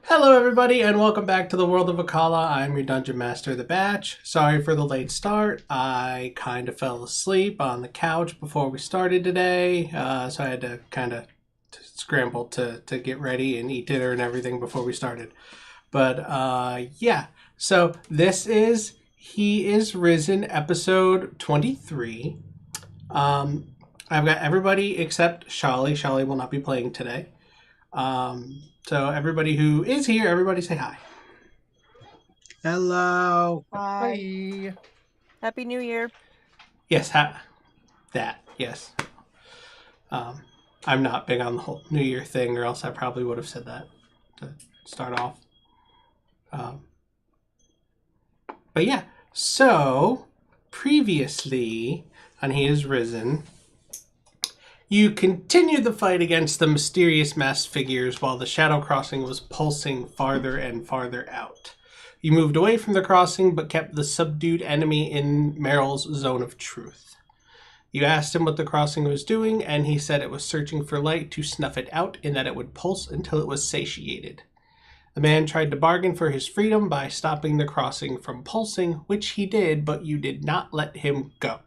Hello everybody and welcome back to the world of Akala. I'm your Dungeon Master, The Batch. Sorry for the late start. I kind of fell asleep on the couch before we started today, so I had to kind of scramble to get ready and eat dinner and everything before we started. But yeah, so this is He is Risen, episode 23. I've got everybody except Sholly. Sholly will not be playing today. So everybody who is here, everybody say hi. Hello. Hi. Happy New Year. Yes, yes. I'm not big on the whole New Year thing, or else I probably would have said that to start off. But yeah, so previously on He is Risen, you continued the fight against the mysterious masked figures while the shadow crossing was pulsing farther and farther out. You moved away from the crossing but kept the subdued enemy in Meryl's zone of truth. You asked him what the crossing was doing, and he said it was searching for light to snuff it out and that it would pulse until it was satiated. The man tried to bargain for his freedom by stopping the crossing from pulsing, which he did, but you did not let him go.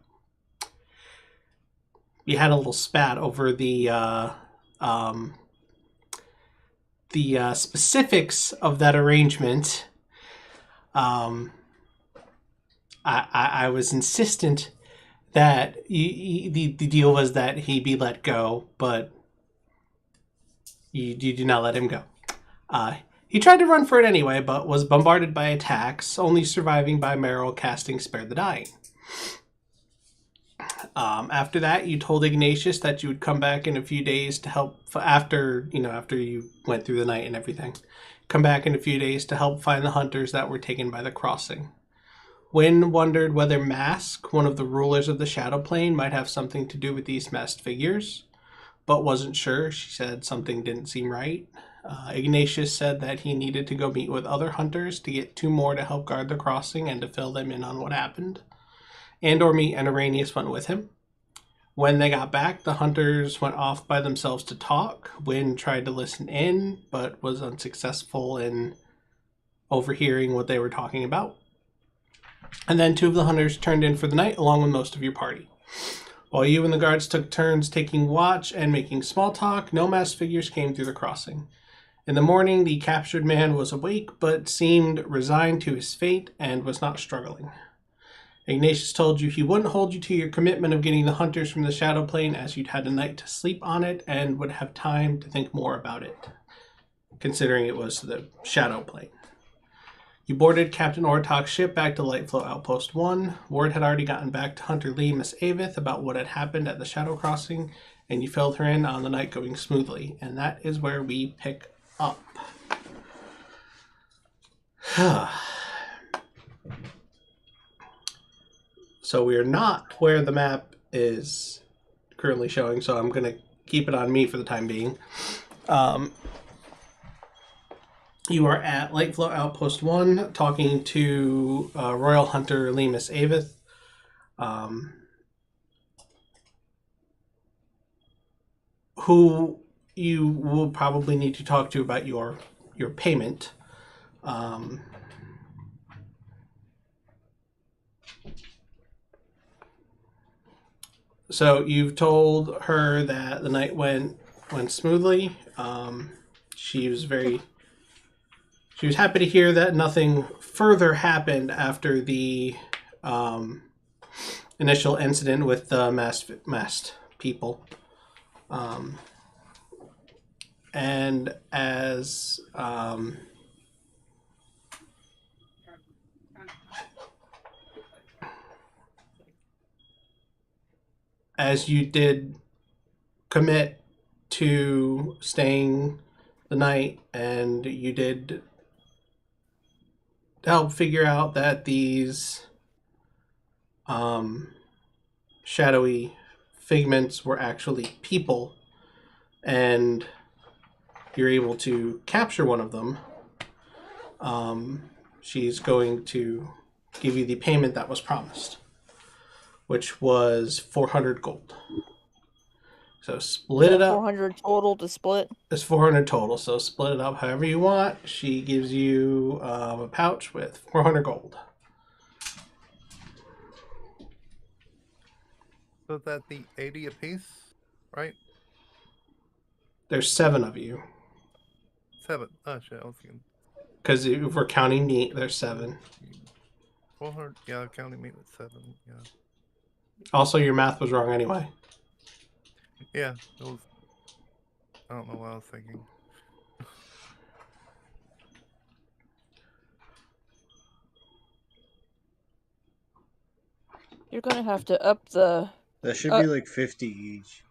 You had a little spat over the specifics of that arrangement. I was insistent that the deal was that he be let go, but you do not let him go. He tried to run for it anyway, but was bombarded by attacks, only surviving by Meryl casting Spare the Dying. After that, you told Ignatius that you would come back in a few days to help after you went through the night and everything. Come back in a few days to help find the hunters that were taken by the crossing. Wynne wondered whether Mask, one of the rulers of the Shadow Plane, might have something to do with these masked figures, but wasn't sure. She said something didn't seem right. Ignatius said that he needed to go meet with other hunters to get 2 more to help guard the crossing and to fill them in on what happened. Andor and Araneus went with him. When they got back, the hunters went off by themselves to talk. Wynne tried to listen in, but was unsuccessful in overhearing what they were talking about. And then 2 of the hunters turned in for the night, along with most of your party. While you and the guards took turns taking watch and making small talk, no masked figures came through the crossing. In the morning, the captured man was awake, but seemed resigned to his fate and was not struggling. Ignatius told you he wouldn't hold you to your commitment of getting the hunters from the Shadow Plane, as you'd had a night to sleep on it and would have time to think more about it, considering it was the Shadow Plane. You boarded Captain Ortok's ship back to Lightflow Outpost 1. Word had already gotten back to Hunter Lee, Miss Avith, about what had happened at the Shadow Crossing, and you filled her in on the night going smoothly. And that is where we pick up. So we are not where the map is currently showing, so I'm going to keep it on me for the time being. You are at Lightflow Outpost 1, talking to Royal Hunter Lemus Avith. Who you will probably need to talk to about your payment. So you've told her that the night went smoothly. She was happy to hear that nothing further happened after the initial incident with the masked people. And as you did commit to staying the night, and you did help figure out that these shadowy figments were actually people, and you're able to capture one of them, she's going to give you the payment that was promised, which was 400 gold. So split it up. 400 total to split? It's 400 total, so split it up however you want. She gives you a pouch with 400 gold. So that'd be 80 apiece, right? There's 7 of you. 7. Oh, shit, I was thinking. Because if we're counting meat, there's 7. 400, yeah, counting meat with 7, yeah. Also, your math was wrong anyway. Yeah, it was. I don't know what I was thinking. You're gonna have to up the... That should be like 50 each.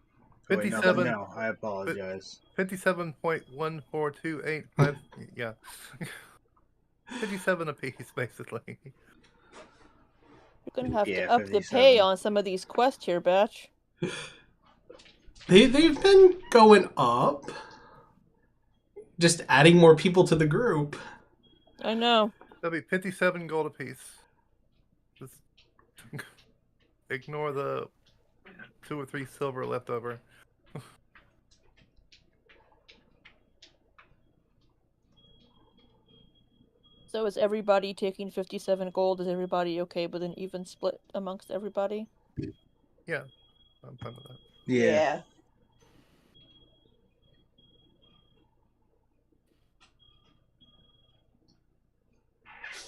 57. No, I apologize. 57.14285. Yeah. 57 apiece, basically. You're gonna have Yeah, to up 57. the pay on some of these quests here, Batch. They've been going up. Just adding more people to the group. I know. That'd be 57 gold apiece. Just ignore the 2 or 3 silver left over. So is everybody taking 57 gold? Is everybody okay with an even split amongst everybody? Yeah, I'm fine with that. Yeah.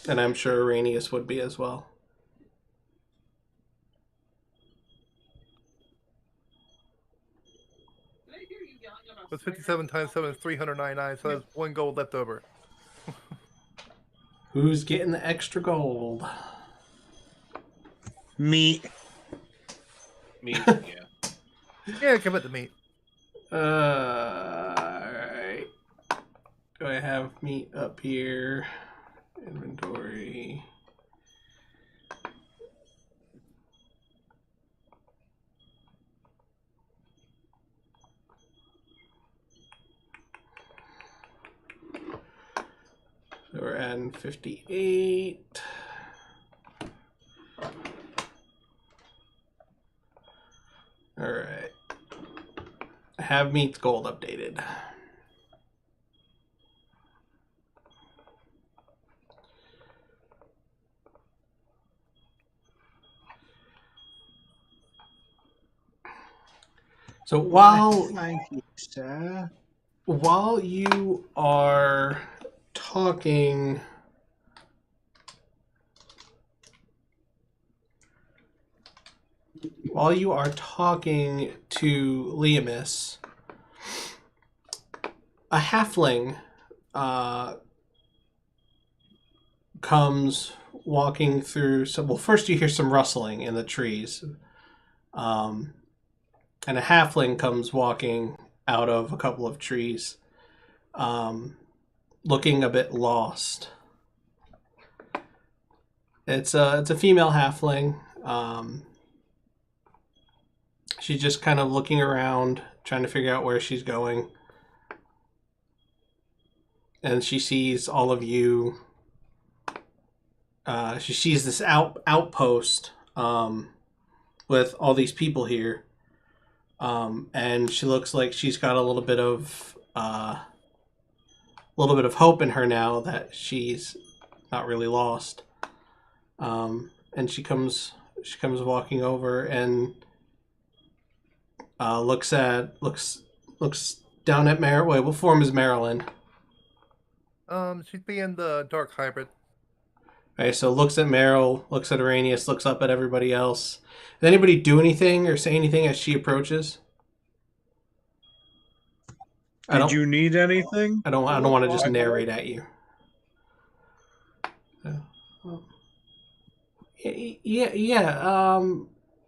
And I'm sure Araneus would be as well. What's 57 times 7 is 399, so there's 1 gold left over. Who's getting the extra gold? Meat. Meat, yeah. Yeah, give it to meat. Alright. Do I have meat up here? Inventory. So we're adding 58. Alright. I have meat's gold updated. So Thank you, sir. while you are talking, to Leomis, a halfling comes walking through some. Well, first you hear some rustling in the trees, and a halfling comes walking out of a couple of trees, looking a bit lost. It's a female halfling. She's just kind of looking around, trying to figure out where she's going. And she sees all of you. She sees this outpost with all these people here. And she looks like she's got a little bit of hope in her now that she's not really lost. And she comes walking over and looks down at Meryl. Wait, what form is Meryl in? She'd be in the dark hybrid. Okay, so looks at Meryl, looks at Araneus, looks up at everybody else. Does anybody do anything or say anything as she approaches? Did you need anything? I don't want to just narrate at you. Yeah.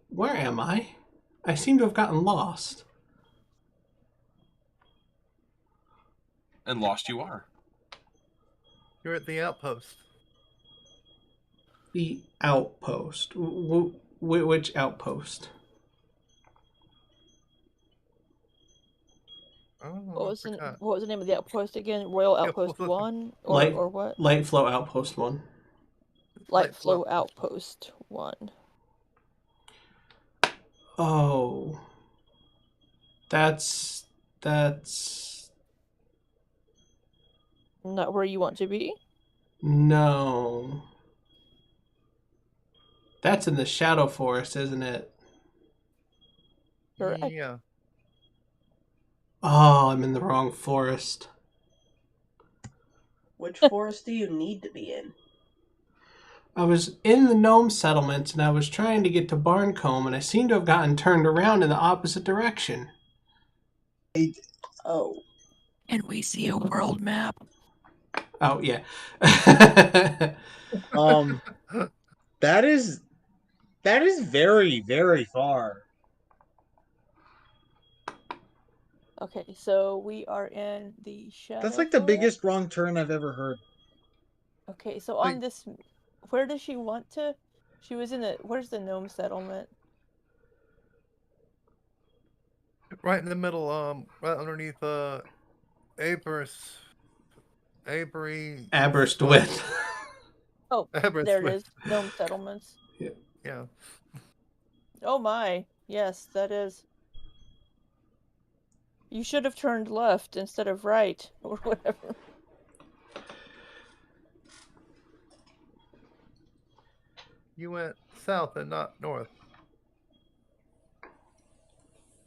Where am I? I seem to have gotten lost. And lost you are. You're at the outpost. The outpost. Which outpost? Oh, What was the name of the outpost again? Royal Outpost 1? Or what? Light Flow Outpost 1. Light Flow Outpost 1. Oh. That's Not where you want to be? no. That's in the Shadow Forest, isn't it? Correct. Yeah. Oh, I'm in the wrong forest. Which forest do you need to be in? I was in the gnome settlement and I was trying to get to Barncombe and I seem to have gotten turned around in the opposite direction. Oh. And we see a world map. Oh, yeah. That is very, very far. Okay, so we are in the Shadow That's like the Forest? biggest wrong turn I've ever heard. Okay, so on this... Where does she want to... She was in the... Where's the gnome settlement? Right in the middle, right underneath Aberystwyth. Oh, Aberystwyth. there it is. Gnome settlements. Yeah. Oh my. Yes, that is... You should have turned left instead of right, or whatever. You went south and not north.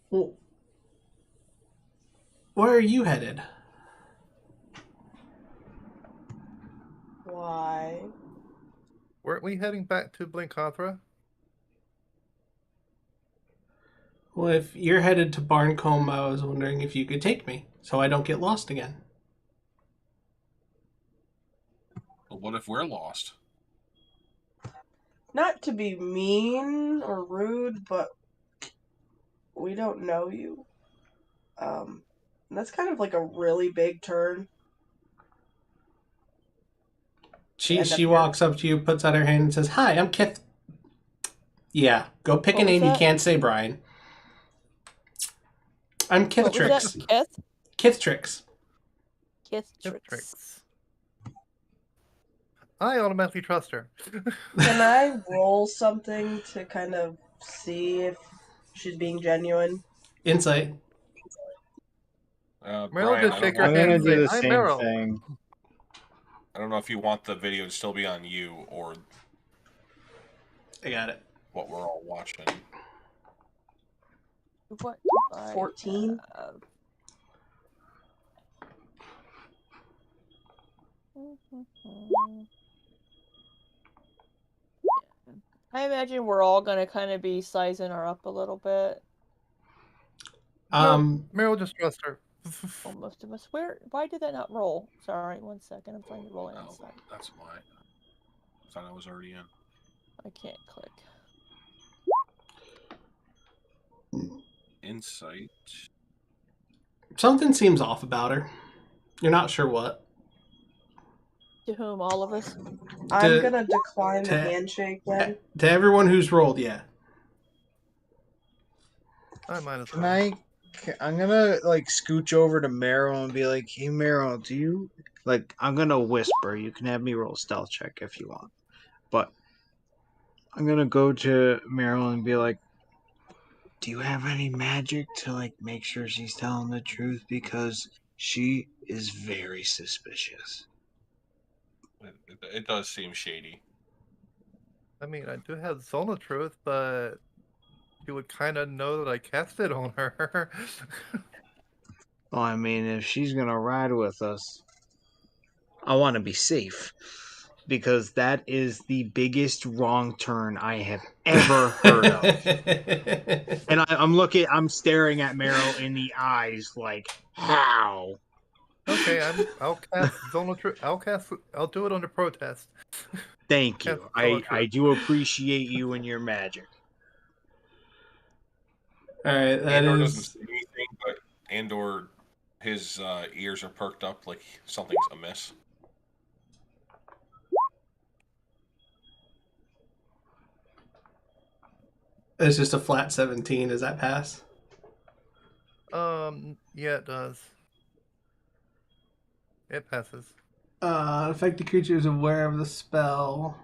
Well, where are you headed? Why? Weren't we heading back to Blinkothra? Well, if you're headed to Barncombe, I was wondering if you could take me, so I don't get lost again. But what if we're lost? Not to be mean or rude, but we don't know you. That's kind of like a really big turn. She walks up to you, puts out her hand and says, "Hi, I'm Kith." Yeah, go pick a name you can't say, Brian. I'm Kithtrix. Kithtrix. Kithtrix. I automatically trust her. Can I roll something to kind of see if she's being genuine? Insight. Meryl, Brian, just shake her I'm hand gonna and do say, the "I'm same Meryl." thing. I don't know if you want the video to still be on you or I got it. what we're all watching. What? 14? I imagine we're all gonna kind of be sizing her up a little bit. Meryl, just trust her. Well, most of us. Why did that not roll? Sorry, 1 second. I'm trying to roll it inside. That's why. I thought I was already in. I can't click. Insight. Something seems off about her. You're not sure what. To whom? All of us? I'm gonna decline the handshake then. To everyone who's rolled, yeah. I might as well. I'm gonna like scooch over to Meryl and be like, "Hey Meryl, do you like?" I'm gonna whisper. You can have me roll a stealth check if you want, but I'm gonna go to Meryl and be like, "Do you have any magic to like make sure she's telling the truth? Because she is very suspicious." It does seem shady. I mean, I do have Zona Truth, but you would kind of know that I cast it on her. Well, I mean, if she's gonna ride with us, I want to be safe. Because that is the biggest wrong turn I have ever heard of. And I'm staring at Meryl in the eyes like, how? Okay, I'll cast Zona Truth. I'll do it under protest. Thank you. I do appreciate you and your magic. Alright, that Andor is... doesn't say anything, but Andor, his ears are perked up like something's amiss. It's just a flat 17. Does that pass? Yeah, it does. It passes. Affected creature is aware of the spell.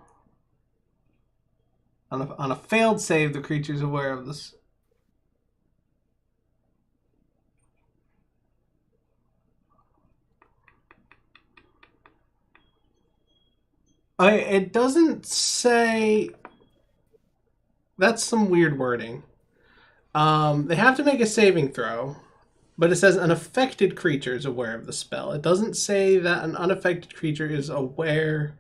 On a failed save, the creature is aware of this. It doesn't say. That's some weird wording. They have to make a saving throw, but it says an affected creature is aware of the spell. It doesn't say that an unaffected creature is aware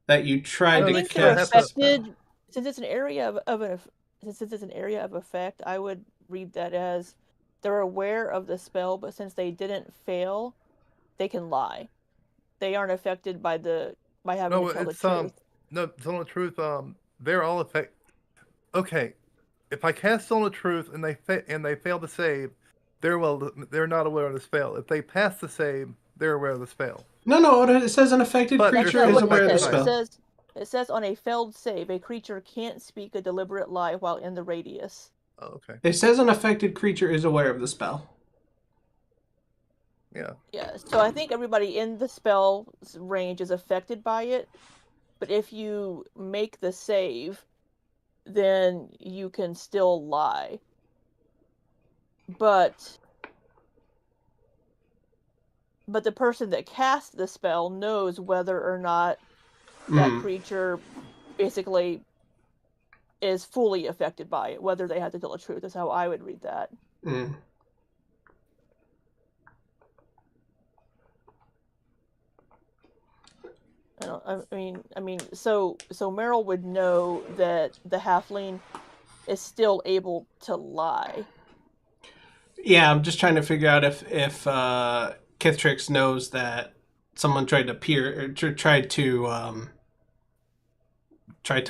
that you tried I to think still they're have cast the to- spell. affected. Since it's an area since it's an area of effect, I would read that as they're aware of the spell, but since they didn't fail, they can lie. They aren't affected by having No, to tell the it's truth. no, Zone of Truth. They're all affect. Okay, if I cast Zone of Truth and they fail to save, they're not aware of the spell. If they pass the save, they're aware of the spell. No, it says an affected But creature there's is still aware of the affected by spell. It says on a failed save, a creature can't speak a deliberate lie while in the radius. Oh, okay. It says an affected creature is aware of the spell. Yeah. Yeah, so I think everybody in the spell range is affected by it, but if you make the save, then you can still lie. But the person that casts the spell knows whether or not that creature basically is fully affected by it, whether they have to tell the truth. Is how I would read that. Mm. I mean, so Meryl would know that the halfling is still able to lie. Yeah, I'm just trying to figure out if Kithtrix knows that someone tried to tried to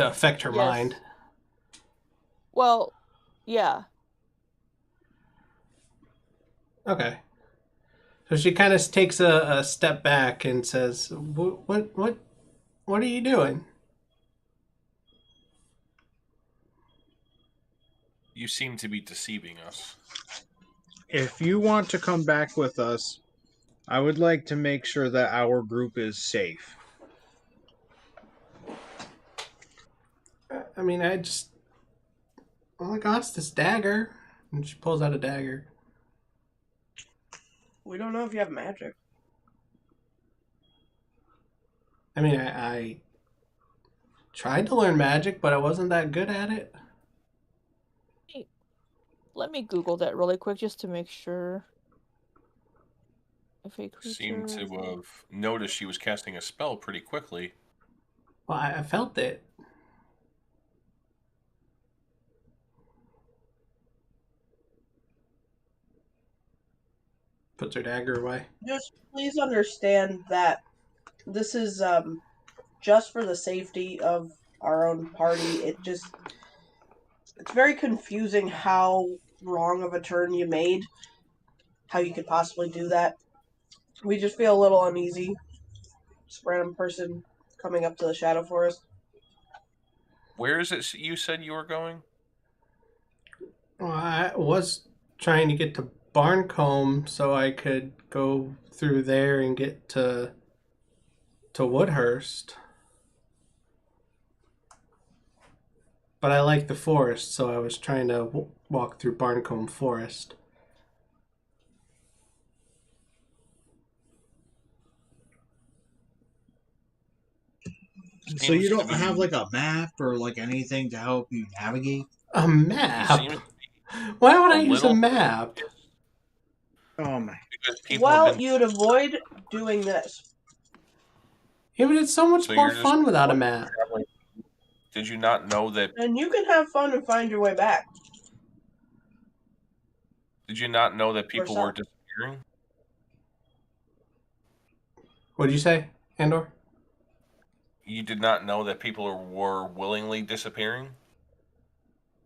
affect her mind. Well, yeah. Okay. So she kind of takes a step back and says, "What are you doing?" You seem to be deceiving us. If you want to come back with us, I would like to make sure that our group is safe. I mean, all I got's this dagger. And she pulls out a dagger. We don't know if you have magic. I mean, I tried to learn magic, but I wasn't that good at it. Let me Google that really quick just to make sure. If a creature Seemed to have noticed she was casting a spell pretty quickly. Well, I felt it. Puts her dagger away. Just please understand that this is just for the safety of our own party. It's very confusing how wrong of a turn you made. How you could possibly do that. We just feel a little uneasy. Just a random person coming up to the Shadow Forest. Where is it you said you were going? Well, I was trying to get to Barncombe so I could go through there and get to Woodhurst. But I like the forest, so I was trying to walk through Barncombe Forest. So you don't have like a map or like anything to help you navigate? A map? Why would I use a map? Oh my. Well, you'd avoid doing this. Yeah, but it's so much more fun without a map. Did you not know that? And you can have fun and find your way back. Did you not know that people were disappearing? What did you say, Andor? You did not know that people were willingly disappearing?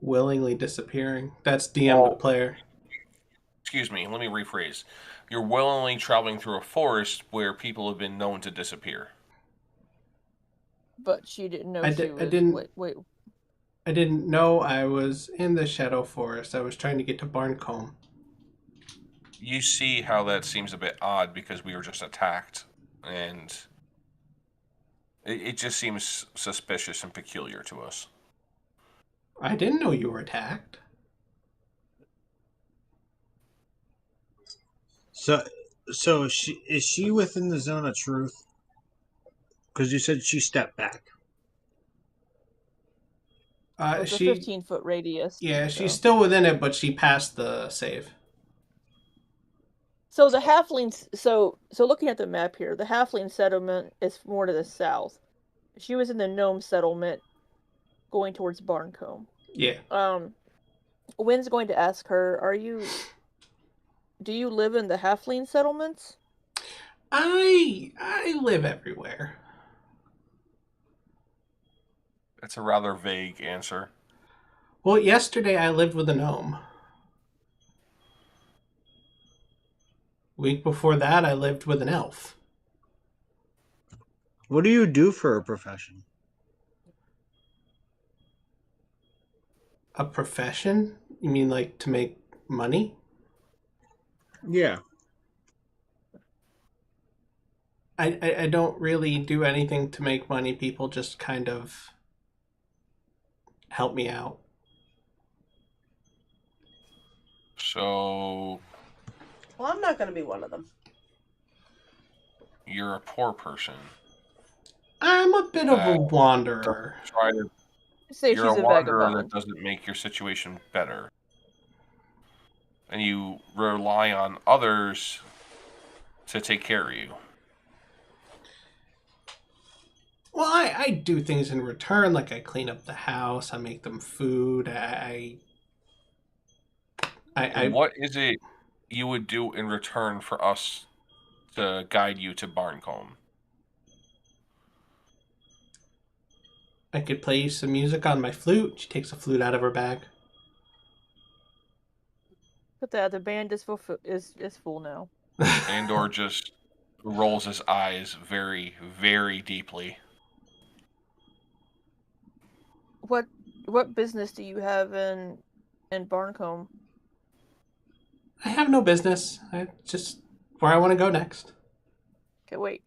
Willingly disappearing? That's DM to player. Excuse me, let me rephrase. You're willingly traveling through a forest where people have been known to disappear. But she didn't know I didn't know I was in the Shadow Forest. I was trying to get to Barncombe. You see how that seems a bit odd because we were just attacked, and it just seems suspicious and peculiar to us. I didn't know you were attacked. So is she within the zone of truth? Because you said she stepped back. Well, it's a She 15-foot radius. Yeah, so. she's still within it, but she passed the save. So the halflings. So looking at the map here, the halfling settlement is more to the south. She was in the gnome settlement, going towards Barncombe. Yeah. Wynne's going to ask her, do you live in the halfling settlements? I live everywhere. That's a rather vague answer. Well, yesterday I lived with a gnome. Week before that I lived with an elf. What do you do for a profession? A profession? You mean like to make money? Yeah. I don't really do anything to make money. People just kind of help me out. So Well, I'm not going to be one of them. you're a poor person. I'm a bit of a wanderer. Try to. Say You're she's a a wanderer that vagabond. doesn't make your situation better, and you rely on others to take care of you. Well, I do things in return, like I clean up the house, I make them food, And what is it you would do in return for us to guide you to Barncombe? I could play you some music on my flute. She takes a flute out of her bag. But the band is full now. Andor just rolls his eyes very, very deeply. What business do you have in Barncombe? I have no business. I just where I want to go next. Okay, wait.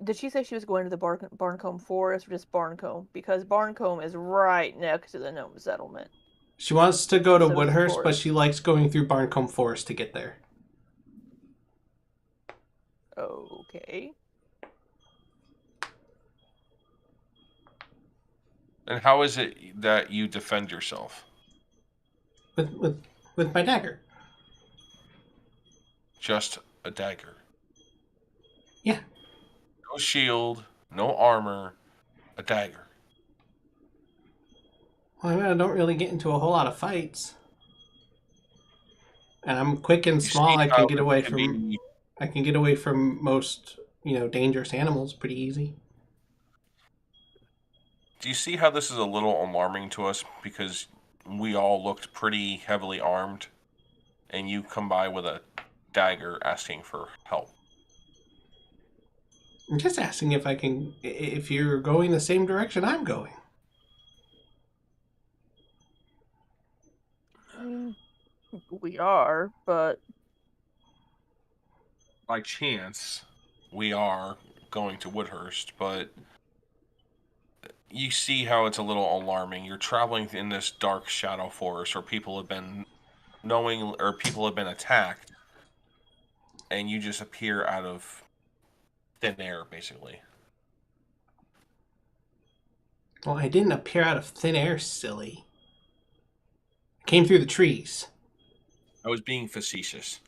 Did she say she was going to the Barncombe Forest or just Barncombe? Because Barncombe is right next to the gnome settlement. She wants to go to So is the Woodhurst, but forest. she likes going through Barncombe Forest to get there. Okay. And how is it that you defend yourself? With my dagger. Just a dagger. Yeah. No shield, no armor, a dagger. Well, I don't really get into a whole lot of fights. And I'm quick and You small. see I how can get it away could from be- I can get away from most, dangerous animals pretty easy. Do you see how this is a little alarming to us because we all looked pretty heavily armed, and you come by with a dagger asking for help? I'm just asking if you're going the same direction I'm going. I mean, we are, but By chance, we are going to Woodhurst, but you see how it's a little alarming. You're traveling in this dark shadow forest where people have been people have been attacked, and you just appear out of thin air, basically. Well, I didn't appear out of thin air, silly. I came through the trees. I was being facetious.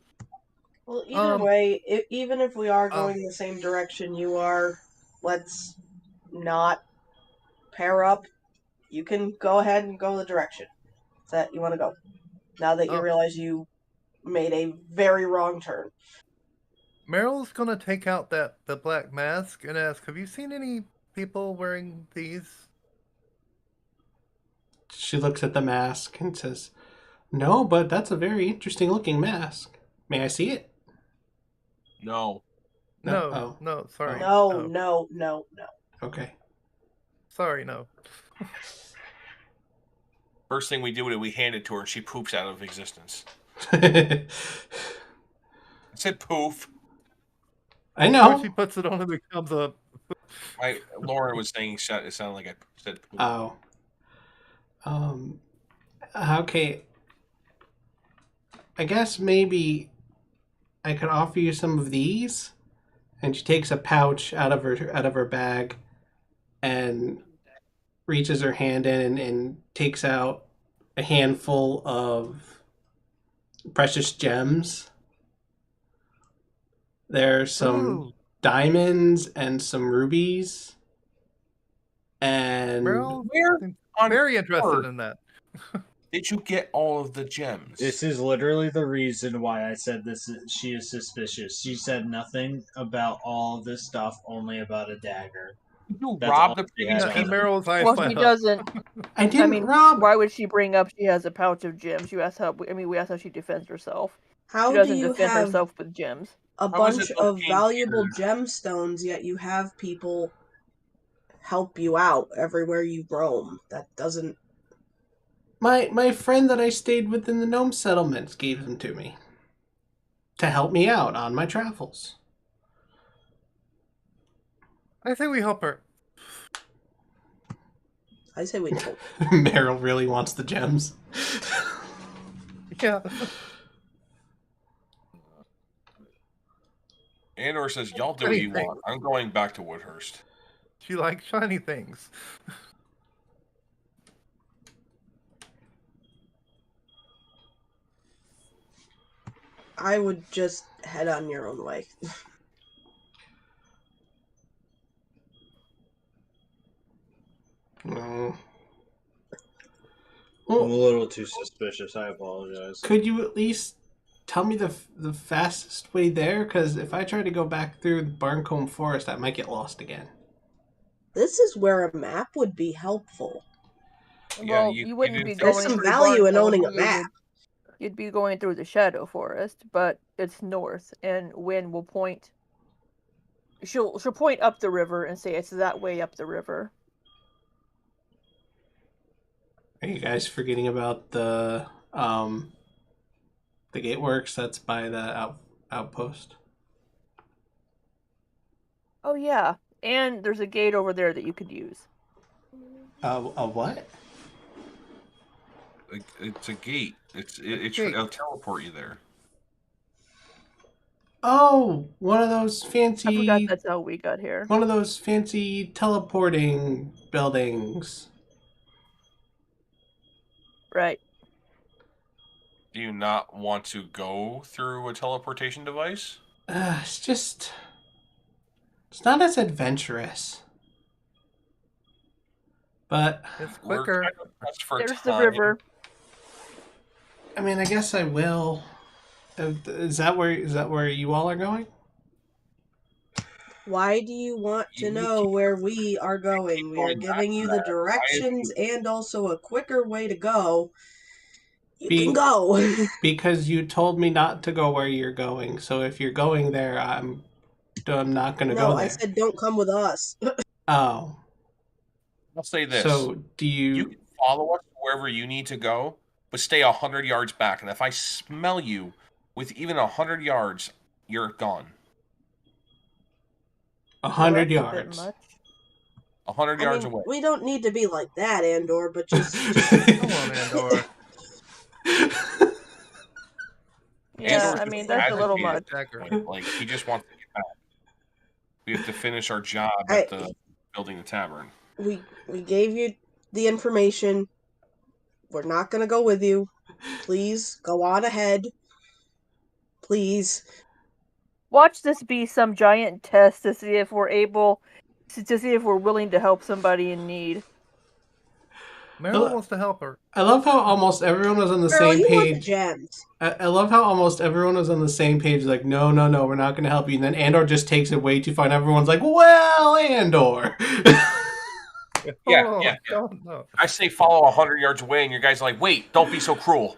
Well, either way, even if we are going the same direction you are, let's not pair up. You can go ahead and go the direction that you want to go. Now that you realize you made a very wrong turn. Meryl's gonna take out the black mask and ask, "Have you seen any people wearing these?" She looks at the mask and says, "No, but that's a very interesting looking mask. May I see it?" No. No, Oh. sorry. No. Okay. Sorry, no. First thing we do is we hand it to her and she poops out of existence. I I said poof. know. Or she puts it on and it comes up. Laura was saying it sounded like I said poof. Oh. Okay. I guess maybe I could offer you some of these. And she takes a pouch out of her bag and reaches her hand in and takes out a handful of precious gems. There's some Ooh. diamonds and some rubies. And Meryl, Where on very interested earth in that. did you get all of the gems? This is literally the reason why I said she is suspicious. She said nothing about all this stuff, only about a dagger. Did you That's rob all the she previous had. And people? Meryl's eyes Well, light she up. doesn't. I didn't I mean, rob. why would she bring up she has a pouch of gems? You asked how. I mean, we asked how she defends herself. How She do doesn't you defend have herself with gems. a How is bunch it of okay valuable here? gemstones, yet you have people help you out everywhere you roam? That doesn't. My friend that I stayed with in the gnome settlements gave them to me to help me out on my travels. I say we help her. I say we don't. Meryl really wants the gems. Yeah. Andor says, y'all do what you want. I'm going back to Woodhurst. She likes shiny things. I would just head on your own way. No. I'm a Well, little too suspicious. I apologize. could you at least tell me the fastest way there? Because if I try to go back through the Barncombe Forest, I might get lost again. This is where a map would be helpful. Yeah, Well, you you wouldn't didn't be think- going There's some through value in Barncombe, owning a you map. You'd be going through the Shadow Forest, but it's north, and Wynne will point. She'll point up the river and say it's that way up the river. Are you guys forgetting about the gateworks that's by the outpost? Oh yeah, and there's a gate over there that you could use. A what? It's a gate. gate. It'll teleport you there. Oh, one of those I forgot fancy, that's how we got here. one of those fancy teleporting buildings. Right. Do you not want to go through a teleportation device? It's not as adventurous. But It's We're quicker. kind of pressed for There's the time. river. I mean, I guess I will. Is that where you all are going? Why do you want to You know keep- where we are going? We are going back giving to you that. the directions and also a quicker way to go. You Be- can go. Because you told me not to go where you're going. So if you're going there, I'm not going to go No, there. I said don't come with us. Oh. I'll say this. So do You can follow us wherever you need to go, but stay 100 yards back. And if I smell you with even 100 yards, you're gone. 100 Well, that's a bit yards? much. 100 I yards mean, away. we don't need to be like that, Andor, but just Come on, Andor. Yeah, Andor's I just mean that's a little much. agitated. Dagger. Like, he just wants to get back. We have to finish our job I- at the building the tavern. we gave you the information. We're not gonna go with you. Please go on ahead. Please. Watch this be some giant test to see if we're able to see if we're willing to help somebody in need. Meryl wants to help her. I love how almost everyone was on the Meryl, same you want the page. gems. I love how almost everyone was on the same page. Like, no, we're not going to help you. And then Andor just takes it way too far. And everyone's like, well, Andor. Yeah. No. I say follow 100 yards away, and your guys are like, wait, don't be so cruel.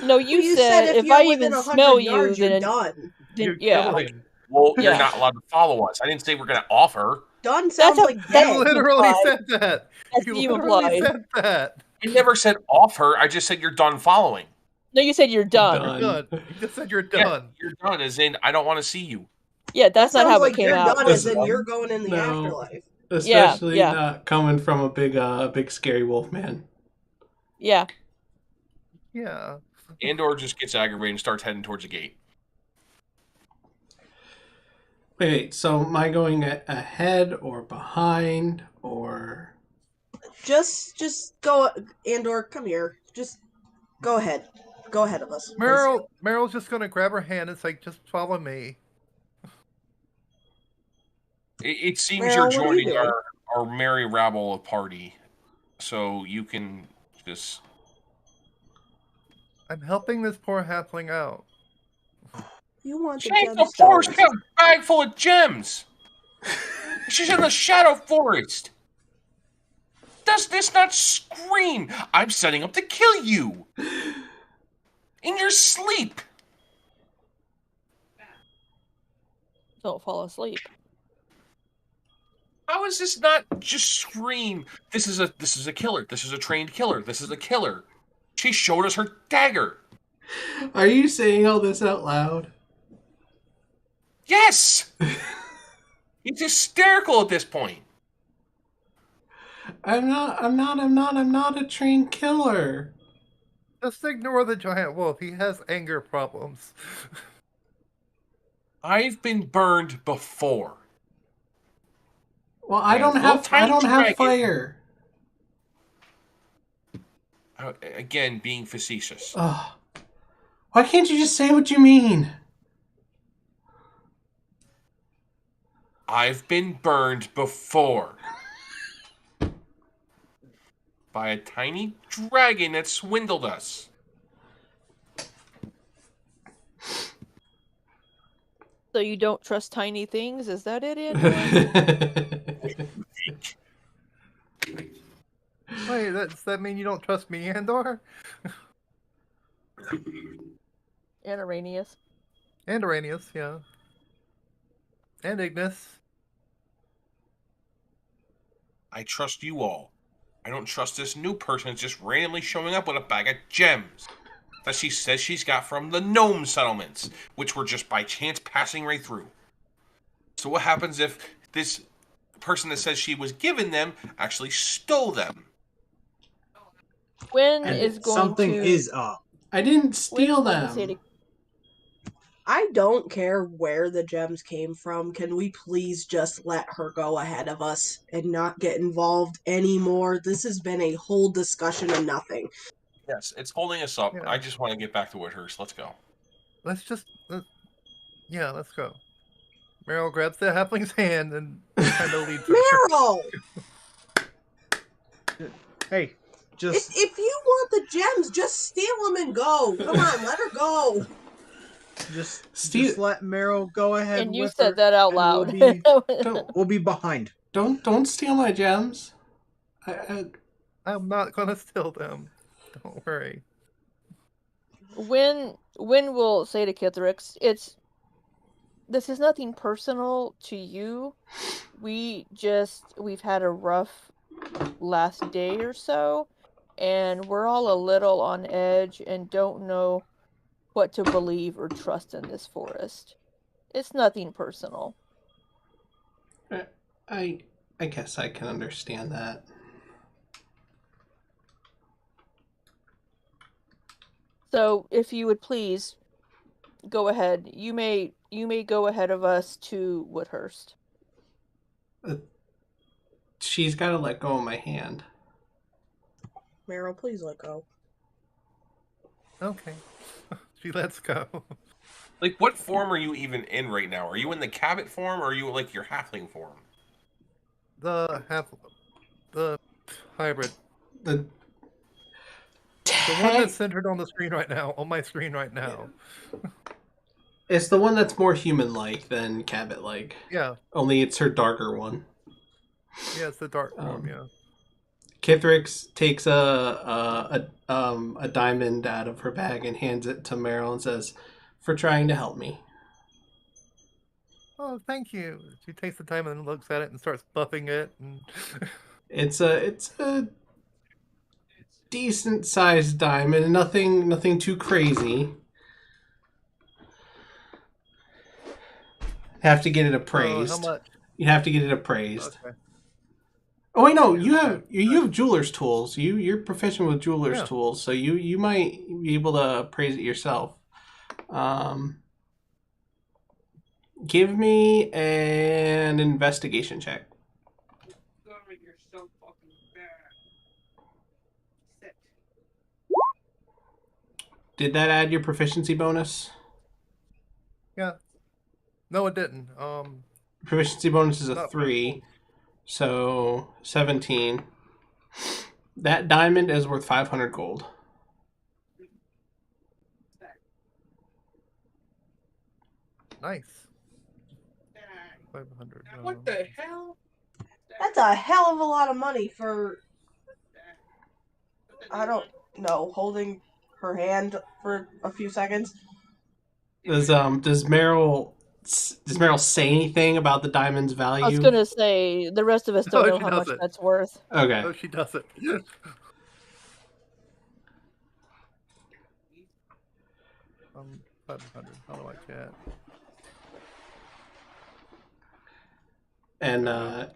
No, you, You said if you're I within even 100 smell you, yards, you're then, done. You're yeah. killing. Well, you're Yeah. not allowed to follow us. I didn't say we're going to offer. Done sounds how- like You that's dead. literally implied. said that. That's You you literally implied. said that. I never said offer. I just said you're done following. No, you said you're done. Done. Done. You just said you're Yeah, done. you're done, as in, I don't want to see you. Yeah, that's not Sounds how like it came you're out. done, as Listen, in you're going in the no. afterlife. Especially yeah. not coming from a big scary wolf man. Yeah. Yeah. Andor just gets aggravated and starts heading towards the gate. Wait, so am I going ahead or behind or... Just go, Andor. Come here. Just go ahead. Go ahead of us, please. Meryl's just gonna grab her hand and say, "Just follow me." It seems Meryl, you're what are you joining doing? our merry rabble of party, so you can just. I'm helping this poor halfling out. You want the She's the gemstones? forest got a bag full of gems. She's in the shadow forest. Does this not scream? I'm setting up to kill you in your sleep. Don't fall asleep. How is this not just scream? This is a killer. This is a trained killer. This is a killer. She showed us her dagger. Are you saying all this out loud? Yes. He's hysterical at this point. I'm not a trained killer. Just ignore the giant wolf. He has anger problems. I've been burned before. Well, I And don't little have tiny dragon- fire. Again, being facetious. Ugh. Why can't you just say what you mean? I've been burned before. By a tiny dragon that swindled us. So you don't trust tiny things? Is that it, Andor? Wait, does that mean you don't trust me, Andor? And Araneus. And Araneus, yeah. And Ignis. I trust you all. I don't trust this new person that's just randomly showing up with a bag of gems that she says she's got from the gnome settlements, which were just by chance passing right through. So what happens if this person that says she was given them actually stole them? Wynne And is going something to... is up. I didn't steal Wynne's going to say them. to- I don't care where the gems came from. Can we please just let her go ahead of us and not get involved anymore? This has been a whole discussion of nothing. Yes, it's holding us up. Yeah. I just want to get back to Whithurst. Let's go. Let's go. Meryl grabs the halfling's hand and kind of leads her. Meryl! Hey, just If you want the gems, just steal them and go. Come on, let her go. just let Meryl go ahead. And you with said her, that out and loud. We'll be behind. Don't steal my gems. I'm not gonna steal them. Don't worry. Wynne will say to Kithrix, this is nothing personal to you. We've had a rough last day or so, and we're all a little on edge and don't know what to believe or trust in this forest. It's nothing personal. I guess I can understand that. So, if you would please go ahead. You may go ahead of us to Woodhurst. She's got to let go of my hand. Meryl, please let go. Okay. She lets go. Like, what form are you even in right now? Are you in the Cabot form, or are you like your halfling form? The hybrid. The one that's centered on the screen right now, on my screen right now. It's the one that's more human-like than Cabot-like. Yeah. Only it's her darker one. Yeah, it's the dark form, yeah. Kithrix takes a diamond out of her bag and hands it to Meryl and says, "For trying to help me." Oh, thank you. She takes the time and looks at it and starts buffing it. And It's a decent sized diamond, nothing too crazy. Have to get it appraised. how much? You have to get it appraised. Okay. Oh wait, no, you have jeweler's tools. You're proficient with jeweler's tools, so you might be able to appraise it yourself. Give me an investigation check. You're so fucking bad. Sit. Did that add your proficiency bonus? Yeah. No, it didn't. Proficiency bonus is a Not 3, so 17. That diamond is worth 500 gold. nice. 500. What the hell? That's a hell of a lot of money for, I don't know, holding her hand for a few seconds. Does Meryl say anything about the diamond's value? I was gonna say the rest of us don't No, know she how much doesn't. that's worth. Okay. No, she doesn't. 500. How do I chat? And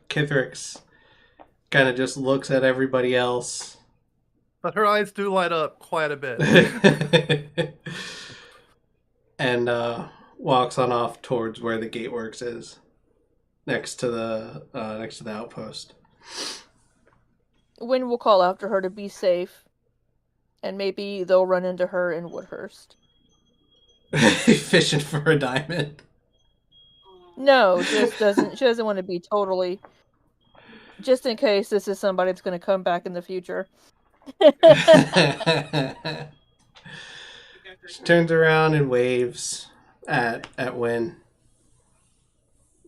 Kithrix kind of just looks at everybody else. But her eyes do light up quite a bit. And walks on off towards where the gateworks is, next to the outpost. Wynne will call after her to be safe, and maybe they'll run into her in Woodhurst. Fishing for a diamond. No, she doesn't want to be totally. Just in case this is somebody that's going to come back in the future. She turns around and waves at Wynne,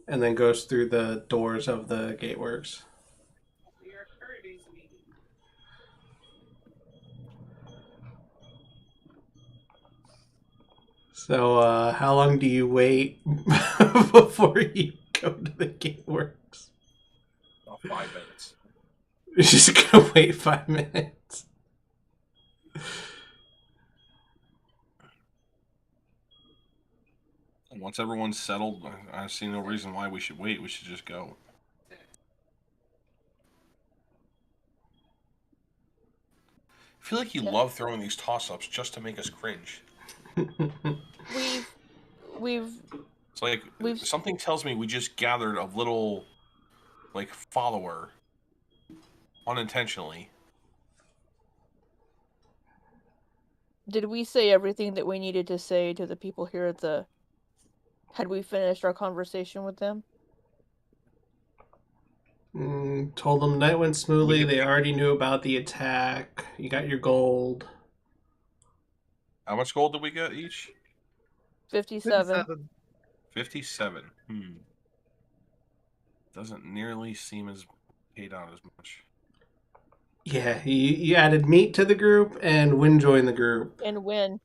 and then goes through the doors of the gateworks. So, how long do you wait before you go to the gateworks? About 5 minutes. You're just gonna wait 5 minutes. Once everyone's settled, I see no reason why we should wait. We should just go. I feel like you love throwing these toss-ups just to make us cringe. It's like something tells me we just gathered a little, like, follower unintentionally. Did we say everything that we needed to say to the people here at the... Had we finished our conversation with them? Told them that went smoothly. They already knew about the attack. You got your gold. How much gold did we get each? 57. 57. Doesn't nearly seem as paid out as much. Yeah, you added meat to the group, and Wynne joined the group. And Wynne.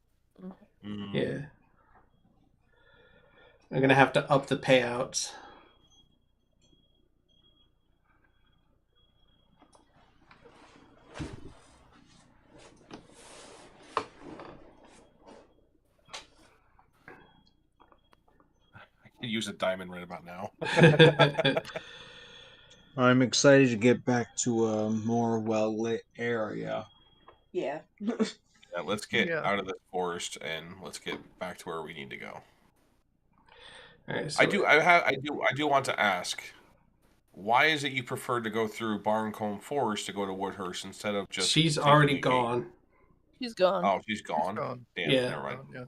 Yeah. I'm gonna have to up the payouts. I could use a diamond right about now. I'm excited to get back to a more well-lit area. Yeah. Yeah, let's get out of the forest and let's get back to where we need to go. All right, so I do want to ask, why is it you prefer to go through Barncombe Forest to go to Woodhurst instead of just... She's already gone. She's gone. Oh, she's gone? Damn, Yeah. never mind. Yeah.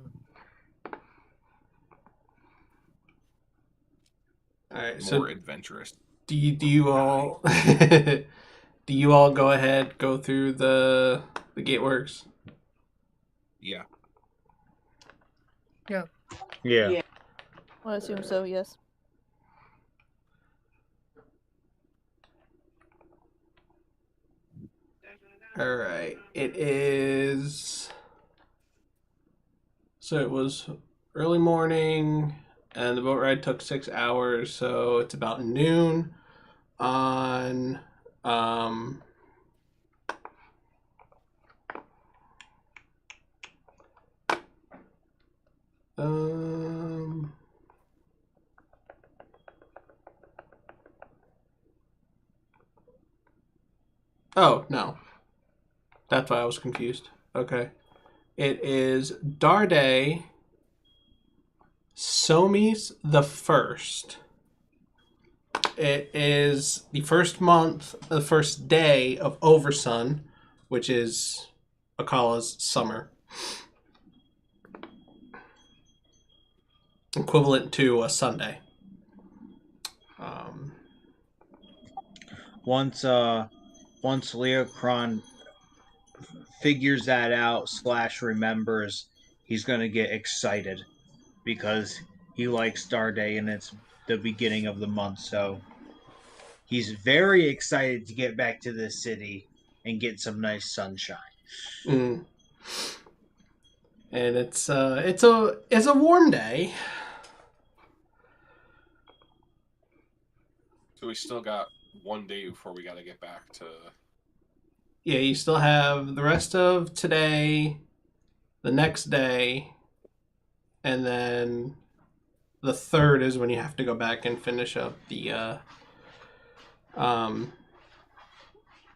All right, More so adventurous. do you all do you all go ahead, go through the gateworks? Yeah. Yeah. Yeah. I assume so, yes. All right. It is... So it was early morning, and the boat ride took 6 hours, so it's about noon on... Oh, no. That's why I was confused. Okay. It is Darday, Somi's the first. It is the first month, the first day of Oversun, which is Akala's summer. Equivalent to a Sunday. Once Leokron figures that out / remembers, he's gonna get excited because he likes Star Day and it's the beginning of the month, so he's very excited to get back to the city and get some nice sunshine. Mm. And it's a warm day. So we still got one day before we got to get back to. Yeah, you still have the rest of today, the next day, and then the third is when you have to go back and finish up the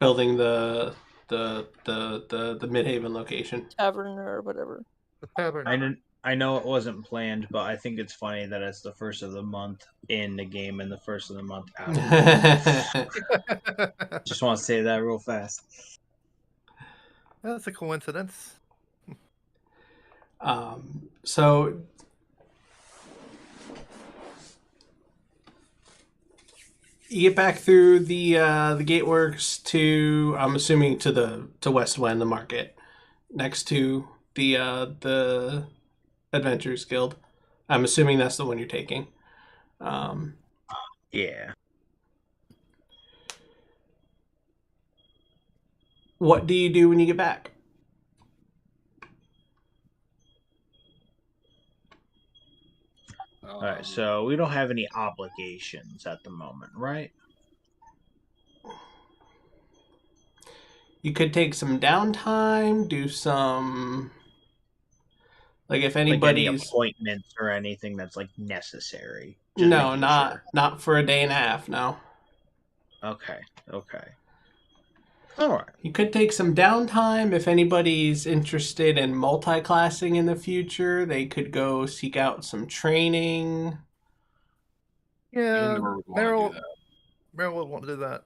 building the Midhaven location. Tavern or whatever. The tavern. I know it wasn't planned, but I think it's funny that it's the first of the month in the game and the first of the month out. Just want to say that real fast. That's a coincidence. So you get back through the gateworks to, I'm assuming, to West Wynne, the market, next to the Adventurers Guild. I'm assuming that's the one you're taking. Yeah. What do you do when you get back? All right, so we don't have any obligations at the moment, right? You could take some downtime, do some, like if Like any anybody's appointments or anything that's like necessary. no, making not for a day and a half. No. Okay. All right. You could take some downtime if anybody's interested in multi-classing in the future. They could go seek out some training. Yeah, Andor would wanna do that. Meryl would want to do that.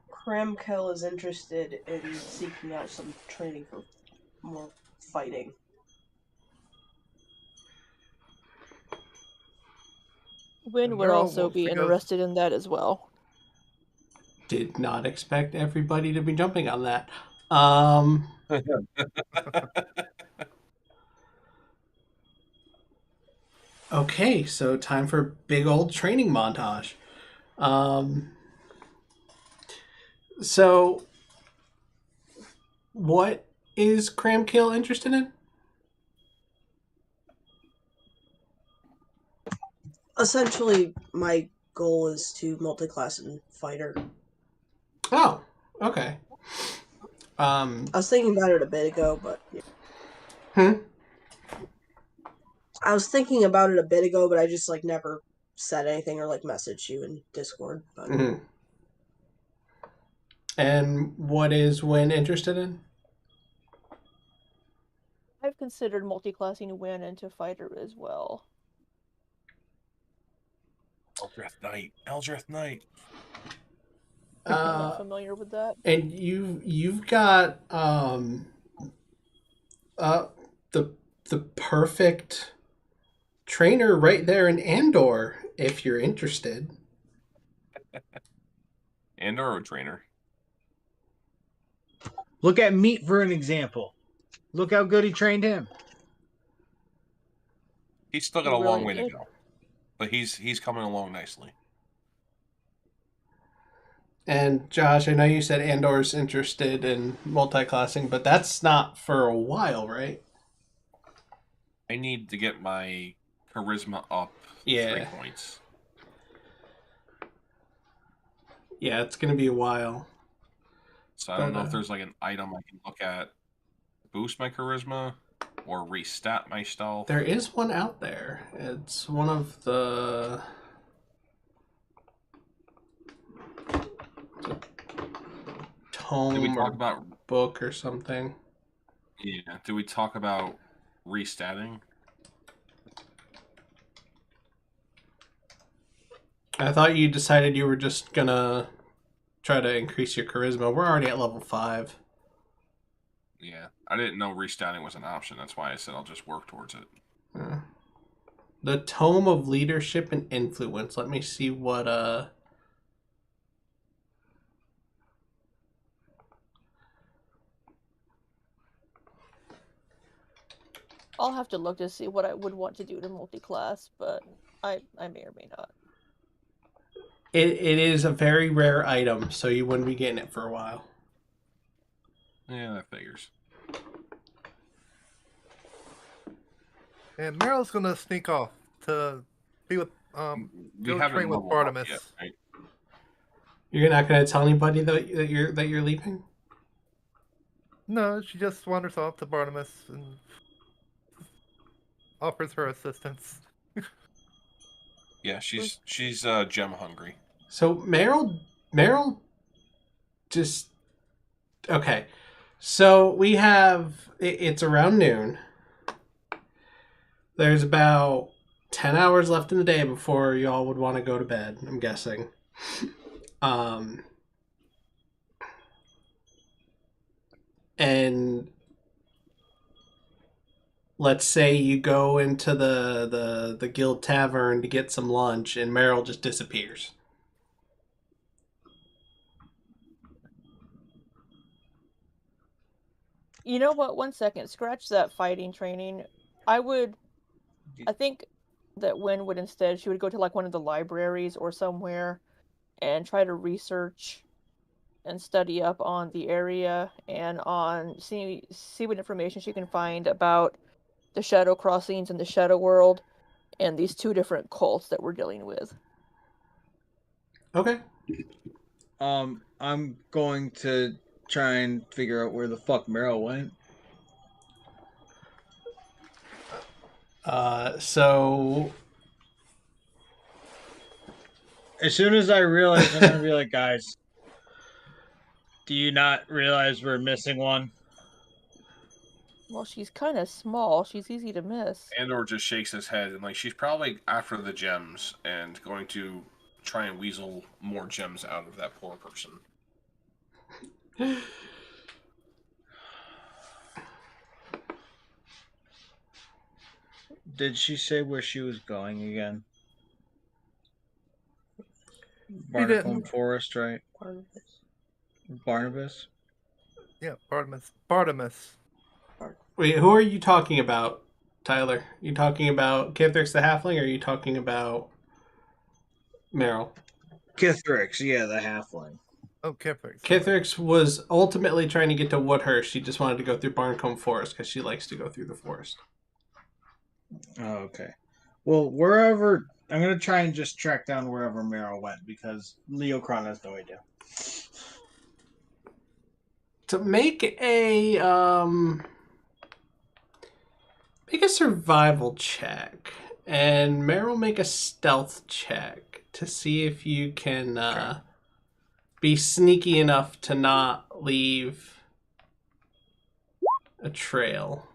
Kramkyl is interested in seeking out some training for more fighting. Wynne would Meryl also wants be to go- interested in that as well. Did not expect everybody to be jumping on that. Okay, so time for big old training montage. So what is Kramkyl interested in? Essentially, my goal is to multi-class in fighter. Oh, okay. I was thinking about it a bit ago, but I was thinking about it a bit ago, but I just like never said anything or like messaged you in Discord. But And what is Wynne interested in? I've considered multi-classing Wynne into fighter as well. Eldrith Knight. I'm not familiar with that. And you've got the perfect trainer right there in Andor if you're interested. Andor or trainer? Look at Meat for an example. Look how good he trained him. He's still got He a really long way to did. go, but he's coming along nicely. And Josh, I know you said Andor's interested in multi-classing, but that's not for a while, right? I need to get my charisma up 3 points. Yeah, it's going to be a while. So I don't know if there's like an item I can look at to boost my charisma or restat my stealth. There is one out there. It's one of the tome Did we talk or about book or something. Yeah. Did we talk about restatting? I thought you decided you were just gonna try to increase your charisma. We're already at level 5. Yeah, I didn't know restarting was an option. That's why I said I'll just work towards it. The Tome of Leadership and Influence. Let me see what I'll have to look to see what I would want to do to multi-class, but I may or may not. It is a very rare item, so you wouldn't be getting it for a while. Yeah, that figures. And Meryl's gonna sneak off to be with We go haven't train with leveled up Bartimus. yet, right? You're not going to tell anybody that you're leaving? No, she just wanders off to Bartimus and offers her assistance. Yeah, she's gem hungry. So Meryl just okay. So we have it's around noon. There's about 10 hours left in the day before y'all would want to go to bed, I'm guessing. And let's say you go into the guild tavern to get some lunch and Meryl just disappears. You know what? 1 second. Scratch that fighting training. I think that Wynne would instead, she would go to like one of the libraries or somewhere and try to research and study up on the area and on see what information she can find about the Shadow Crossings and the Shadow World and these 2 different cults that we're dealing with. Okay. I'm going to try and figure out where the fuck Meryl went. So as soon as I realize, I'm gonna be like, guys, do you not realize we're missing one? Well, she's kind of small. She's easy to miss. Andor just shakes his head and she's probably after the gems and going to try and weasel more gems out of that poor person. Did she say where she was going again? Barnacle Forest, right? Barnabas? Yeah, Bartimus. wait, who are you talking about, Tyler? You talking about Kithrix the Halfling, or are you talking about Meryl? Kithrix, yeah, the halfling. Oh, Kithrix. Kithrix was ultimately trying to get to Woodhurst. She just wanted to go through Barncombe Forest because she likes to go through the forest. Oh, okay. Well, wherever... I'm going to try and just track down wherever Meryl went, because Leokron has no idea. To make a survival check, and Meryl make a stealth check to see if you can be sneaky enough to not leave a trail.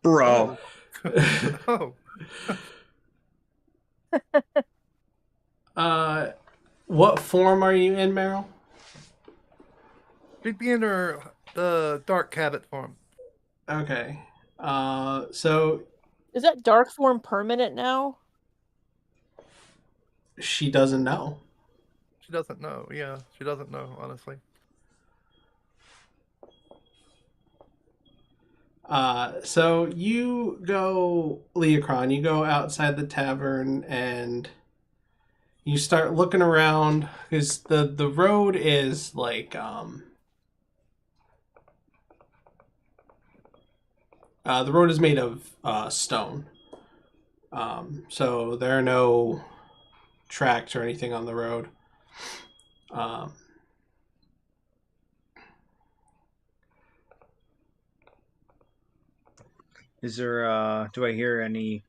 Bro. Oh. What form are you in, Meryl? She'd be in the dark habit form. Okay. So is that dark form permanent now? She doesn't know. She doesn't know. Yeah, she doesn't know, honestly. So you go, Leokron, you go outside the tavern and you start looking around because the road is like the road is made of stone. So there are no tracks or anything on the road. Is there do I hear any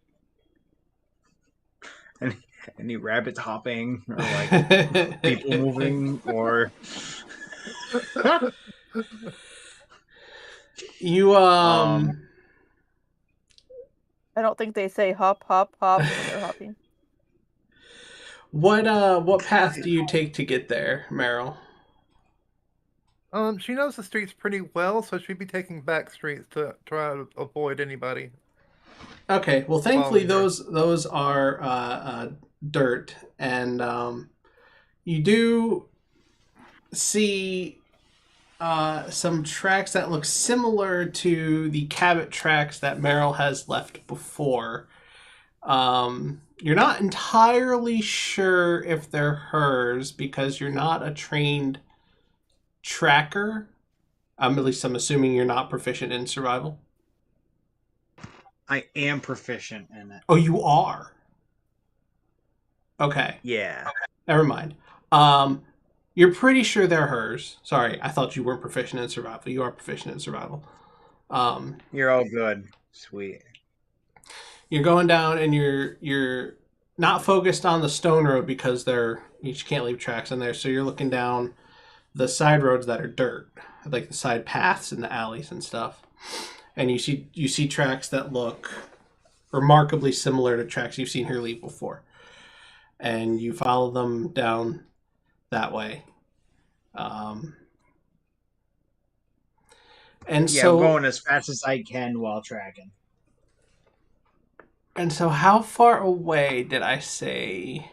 rabbits hopping or like people moving or You Um, I don't think they say hop, hop, hop when they're hopping. what path do you take to get there, Meryl? She knows the streets pretty well, so she'd be taking back streets to try to avoid anybody Okay, well, thankfully following her. those are dirt, and you do see some tracks that look similar to the Cabot tracks that Meryl has left before. You're not entirely sure if they're hers because you're not a trained tracker. At least I'm assuming you're not proficient in survival. I am proficient in it. Oh, you are. Okay, Yeah. never mind. You're pretty sure they're hers. Sorry, I thought you weren't proficient in survival. You are proficient in survival. You're all good. Sweet. You're going down and you're not focused on the stone road because you can't leave tracks in there. So you're looking down the side roads that are dirt, like the side paths and the alleys and stuff. And you see tracks that look remarkably similar to tracks you've seen her leave before. And you follow them down that way. And Yeah, so I'm going as fast as I can while tracking. And so how far away did I say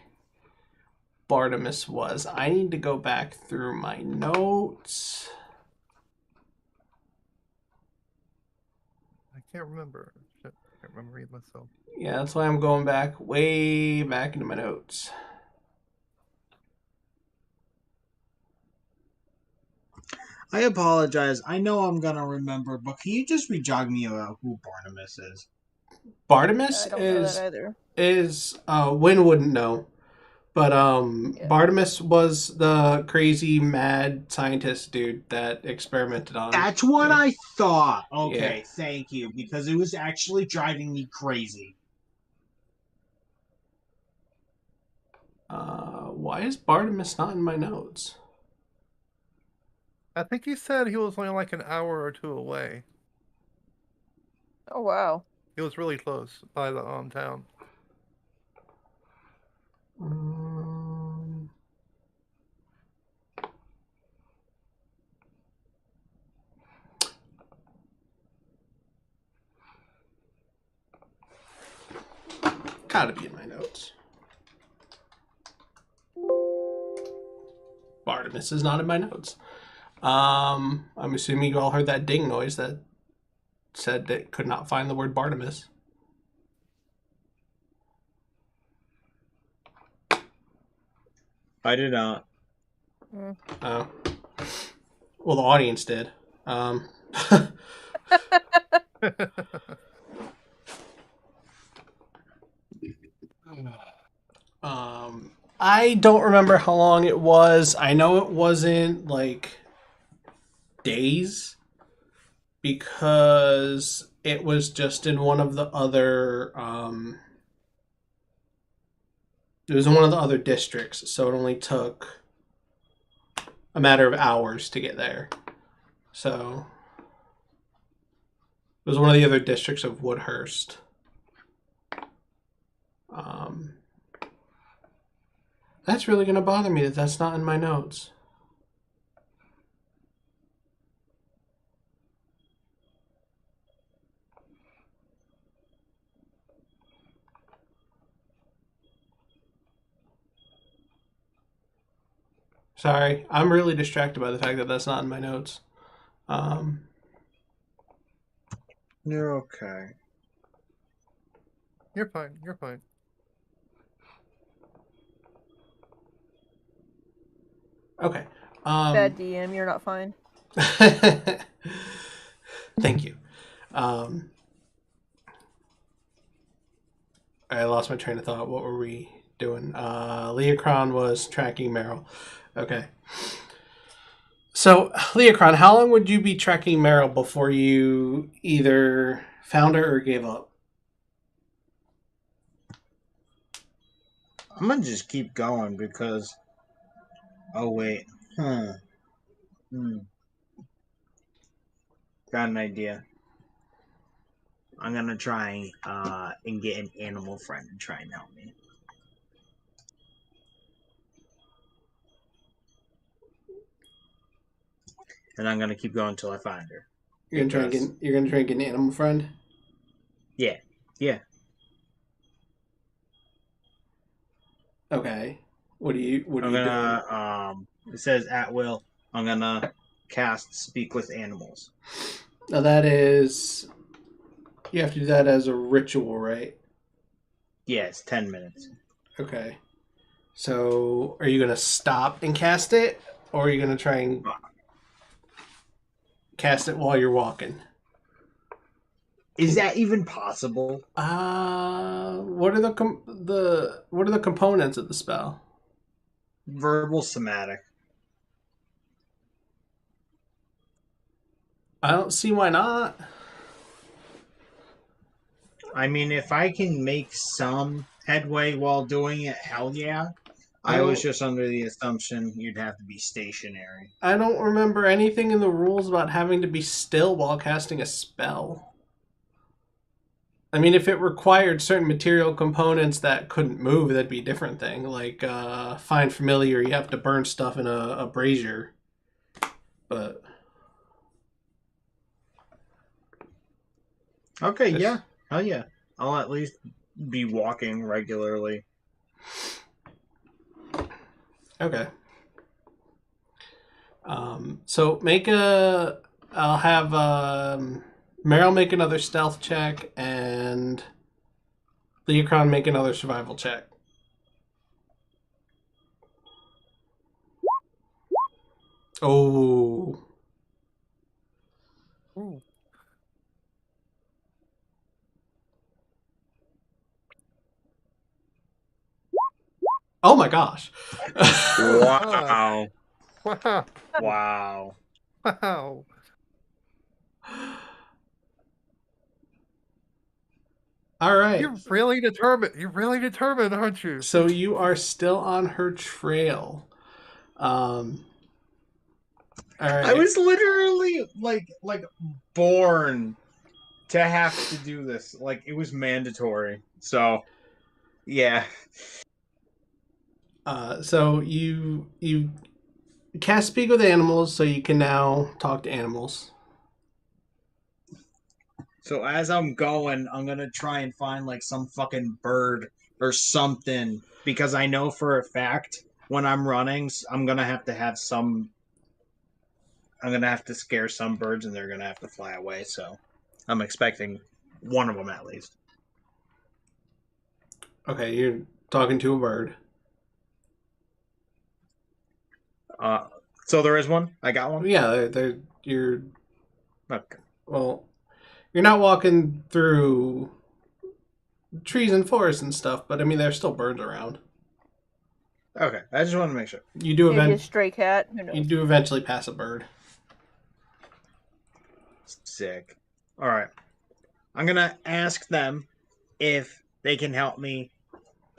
Bartimus was? I need to go back through my notes. I can't remember. Shit, I can't remember reading myself. Yeah, that's why I'm going way back into my notes. I apologize. I know I'm gonna remember, but can you just re-jog me about who Barnabas is? Bartimus I don't know that either. is Wynne wouldn't know. But Yeah. Bartimus was the crazy mad scientist dude that experimented on. That's what I thought. Okay, Yeah. thank you, because it was actually driving me crazy. Why is Bartimus not in my notes? I think he said he was only like an hour or two away. Oh wow. He was really close by the town. Gotta be in my notes. Bartimus is not in my notes. I'm assuming you all heard that ding noise that said it could not find the word Bartimus. I did not. Oh. Well, the audience did. I don't remember how long it was. I know it wasn't like days because it was just in one of the other it was in one of the other districts, so it only took a matter of hours to get there. So it was one of the other districts of Woodhurst. That's really going to bother me that that's not in my notes. Sorry, I'm really distracted by the fact that that's not in my notes. You're okay. You're fine. You're fine. Okay. Bad DM, you're not fine. Thank you. I lost my train of thought. What were we doing? Leokron was tracking Meryl. Okay. So, Leokron, how long would you be tracking Meryl before you either found her or gave up? I'm gonna just keep going because. Oh wait. Got an idea. I'm gonna try and get an animal friend to try and help me. And I'm gonna keep going until I find her. You're gonna try and get an animal friend? Yeah. Okay. What are you doing? It says at will. I'm gonna cast Speak with Animals. Now that is, you have to do that as a ritual, right? Yeah, it's 10 minutes. Okay. So, are you gonna stop and cast it, or are you gonna try and cast it while you're walking? Is that even possible? What are the components of the spell? Verbal somatic. I don't see why not. I mean, if I can make some headway while doing it, hell yeah. I was just under the assumption you'd have to be stationary. I don't remember anything in the rules about having to be still while casting a spell. I mean, if it required certain material components that couldn't move, that'd be a different thing. Like, Find Familiar, you have to burn stuff in a brazier. But... Okay, yeah. Hell yeah. I'll at least be walking regularly. Okay. So I'll have Meryl make another stealth check and Leokron make another survival check. Oh. Ooh. Oh my gosh. Wow. Wow. Wow. Wow. All right. You're really determined. You're really determined, aren't you? So you are still on her trail. All right. I was literally like born to have to do this. Like it was mandatory. So yeah. So you cast Speak with Animals, so you can now talk to animals. So as I'm going, I'm gonna try and find like some fucking bird or something because I know for a fact when I'm running, I'm gonna have to scare some birds and they're gonna have to fly away. So I'm expecting one of them at least. Okay, you're talking to a bird. So there is one. I got one. Yeah, you're Okay. well. You're not walking through trees and forests and stuff, but I mean, there's still birds around. Okay, I just want to make sure. You do Maybe a stray cat. Who knows? You do eventually pass a bird. Sick. All right. I'm going to ask them if they can help me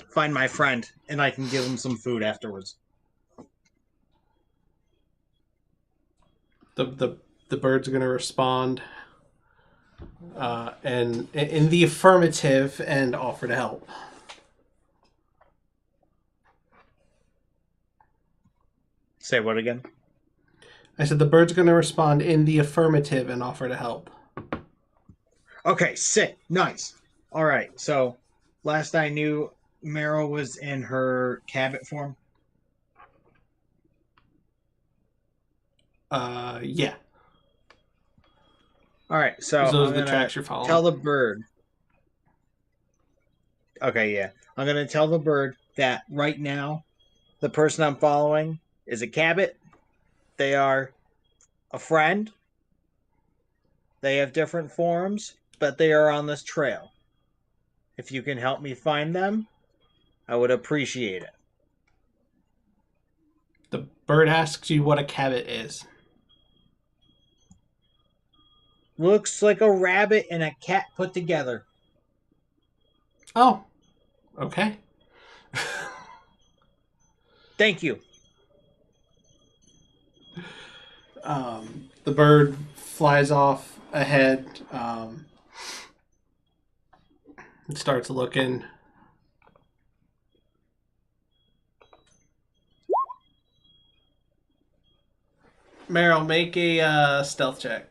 find my friend and I can give them some food afterwards. The bird's going to respond and in the affirmative and offer to help. Say what again? I said the bird's going to respond in the affirmative and offer to help. Okay, sick. Nice. All right. So last I knew, Meryl was in her cabot form. Yeah. All right. So those I'm are the gonna tracks you're following. tell the bird. Okay, yeah. I'm gonna tell the bird that right now, the person I'm following is a cabot. They are a friend. They have different forms, but they are on this trail. If you can help me find them, I would appreciate it. The bird asks you what a cabot is. Looks like a rabbit and a cat put together. Oh, okay. Thank you. The bird flies off ahead. It starts looking. Meryl, make a stealth check.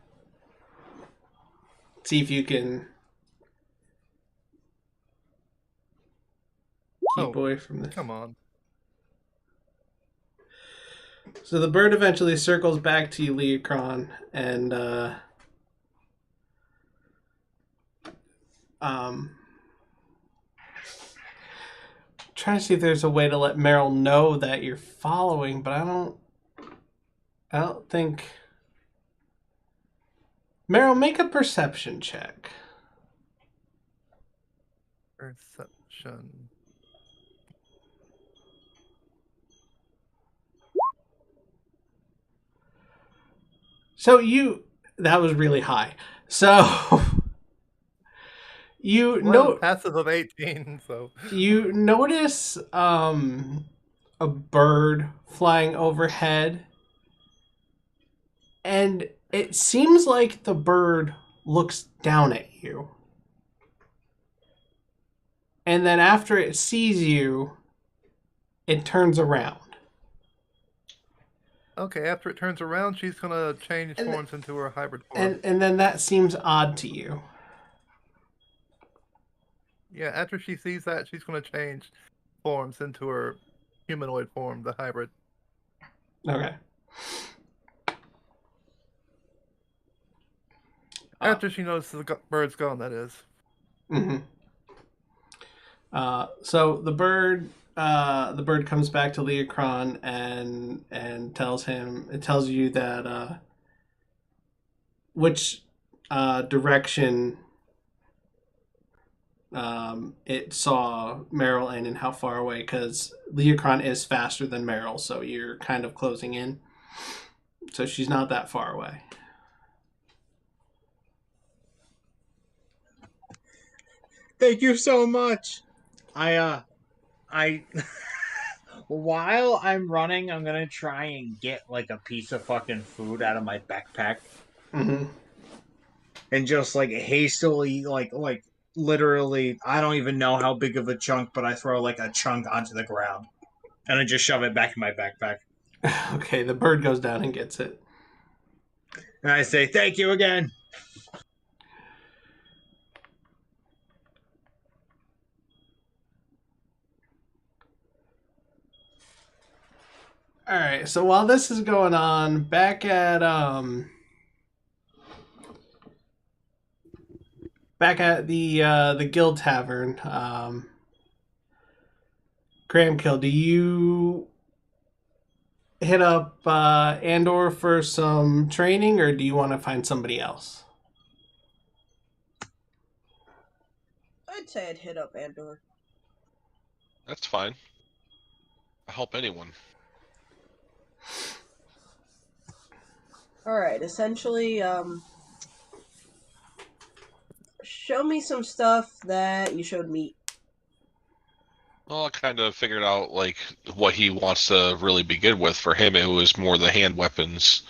See if you can keep away from this. Come on. So the bird eventually circles back to you, Leokron, and trying to see if there's a way to let Meryl know that you're following, but I don't think. Meryl, make a perception check. Perception. So that was really high. So you know, passive of 18, so you notice a bird flying overhead, and it seems like the bird looks down at you. And then after it sees you, it turns around. Okay, after it turns around, she's gonna change forms into her hybrid form. And then that seems odd to you. Yeah, after she sees that, she's gonna change forms into her humanoid form, the hybrid. Okay. After she notices the bird's gone, that is. Mm-hmm. So the bird comes back to Leokron and tells you that which direction it saw Meryl in and how far away, because Leokron is faster than Meryl, so you're kind of closing in. So she's not that far away. Thank you so much. I while I'm running, I'm gonna try and get like a piece of fucking food out of my backpack. Mm-hmm. And just like hastily, like literally, I don't even know how big of a chunk, but I throw like a chunk onto the ground, and I just shove it back in my backpack. Okay, the bird goes down and gets it. And I say, thank you again. All right, so while this is going on, back at the Guild Tavern, Kramkyl, do you hit up Andor for some training, or do you want to find somebody else? I'd say I'd hit up Andor. That's fine. I'll help anyone. Alright, essentially, show me some stuff that you showed me. Well, I kind of figured out like what he wants to really begin with. For him, it was more the hand weapons.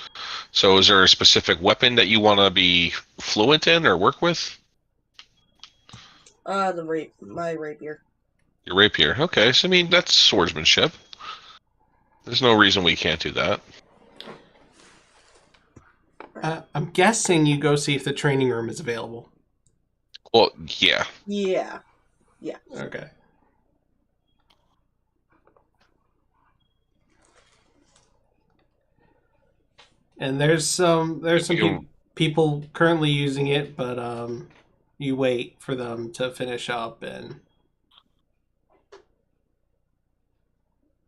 So is there a specific weapon that you want to be fluent in or work with? My rapier. Your rapier. Okay, so I mean, that's swordsmanship. There's no reason we can't do that. I'm guessing you go see if the training room is available. Well, yeah. Yeah. Okay. And there's some people currently using it, but you wait for them to finish up and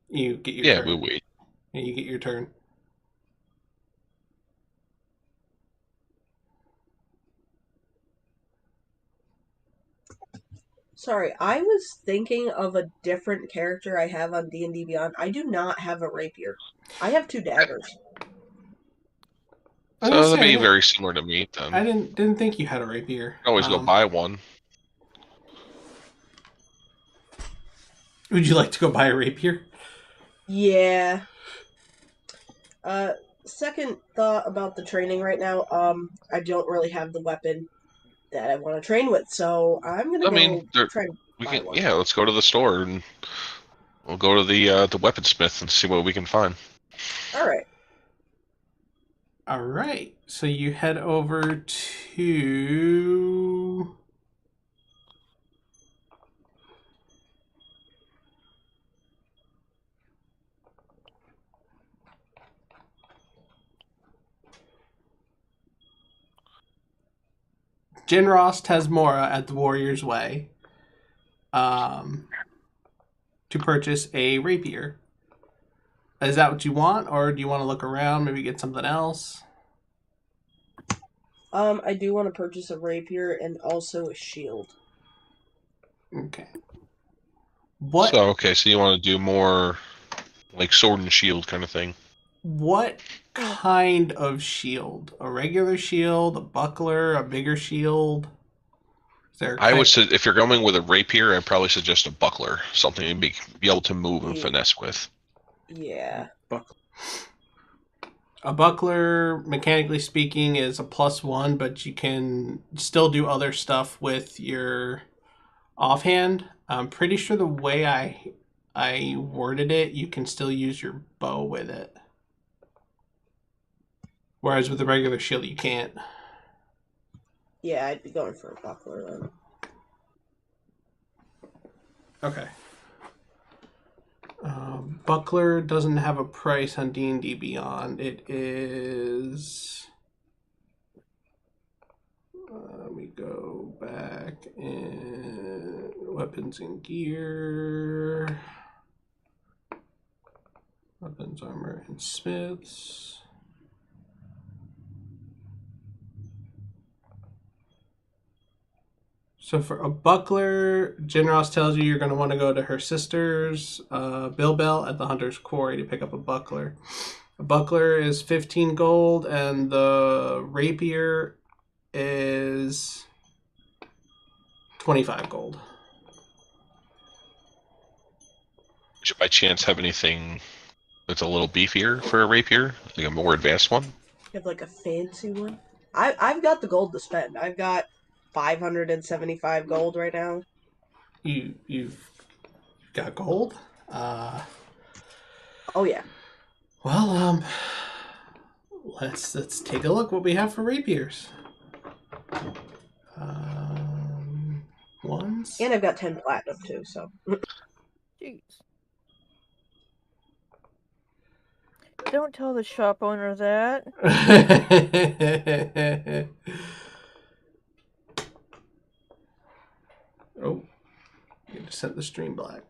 you get your turn. Yeah, we wait. And you get your turn. Sorry, I was thinking of a different character I have on D&D Beyond. I do not have a rapier. I have 2 daggers. So that'd be very similar to me then. I didn't think you had a rapier. Always go buy one. Would you like to go buy a rapier? Yeah. second thought about the training right now. I don't really have the weapon that I want to train with, so I'm gonna I mean, go try to we buy can. one. Yeah, let's go to the store and we'll go to the weaponsmith and see what we can find. All right. All right. So you head over to Jinros Tasmora at the Warrior's Way to purchase a rapier. Is that what you want, or do you want to look around, maybe get something else? I do want to purchase a rapier and also a shield. Okay. What So you want to do more like sword and shield kind of thing? what kind of shield? A regular shield, a buckler, a bigger shield? Is there a I would kind- say if you're going with a rapier, I'd probably suggest a buckler, something to be able to move and Yeah. finesse with. Yeah. A buckler, mechanically speaking, is a +1, but you can still do other stuff with your offhand. I'm pretty sure the way I worded it, you can still use your bow with it. Whereas with the regular shield, you can't. Yeah, I'd be going for a buckler then. Okay. Buckler doesn't have a price on D&D Beyond. It is... let me go back and weapons and gear. Weapons, armor, and smiths. So for a buckler, Jinros tells you you're going to want to go to her sister's Bilbel at the Hunter's Quarry to pick up a buckler. A buckler is 15 gold, and the rapier is 25 gold. Would you by chance have anything that's a little beefier for a rapier? Like a more advanced one? You have like a fancy one? I've got the gold to spend. I've got 575 gold right now. You've got gold? Oh yeah. Well, let's take a look what we have for rapiers. Ones. And I've got 10 platinum too, so. Jeez. Don't tell the shop owner that. Oh, you just set the stream black.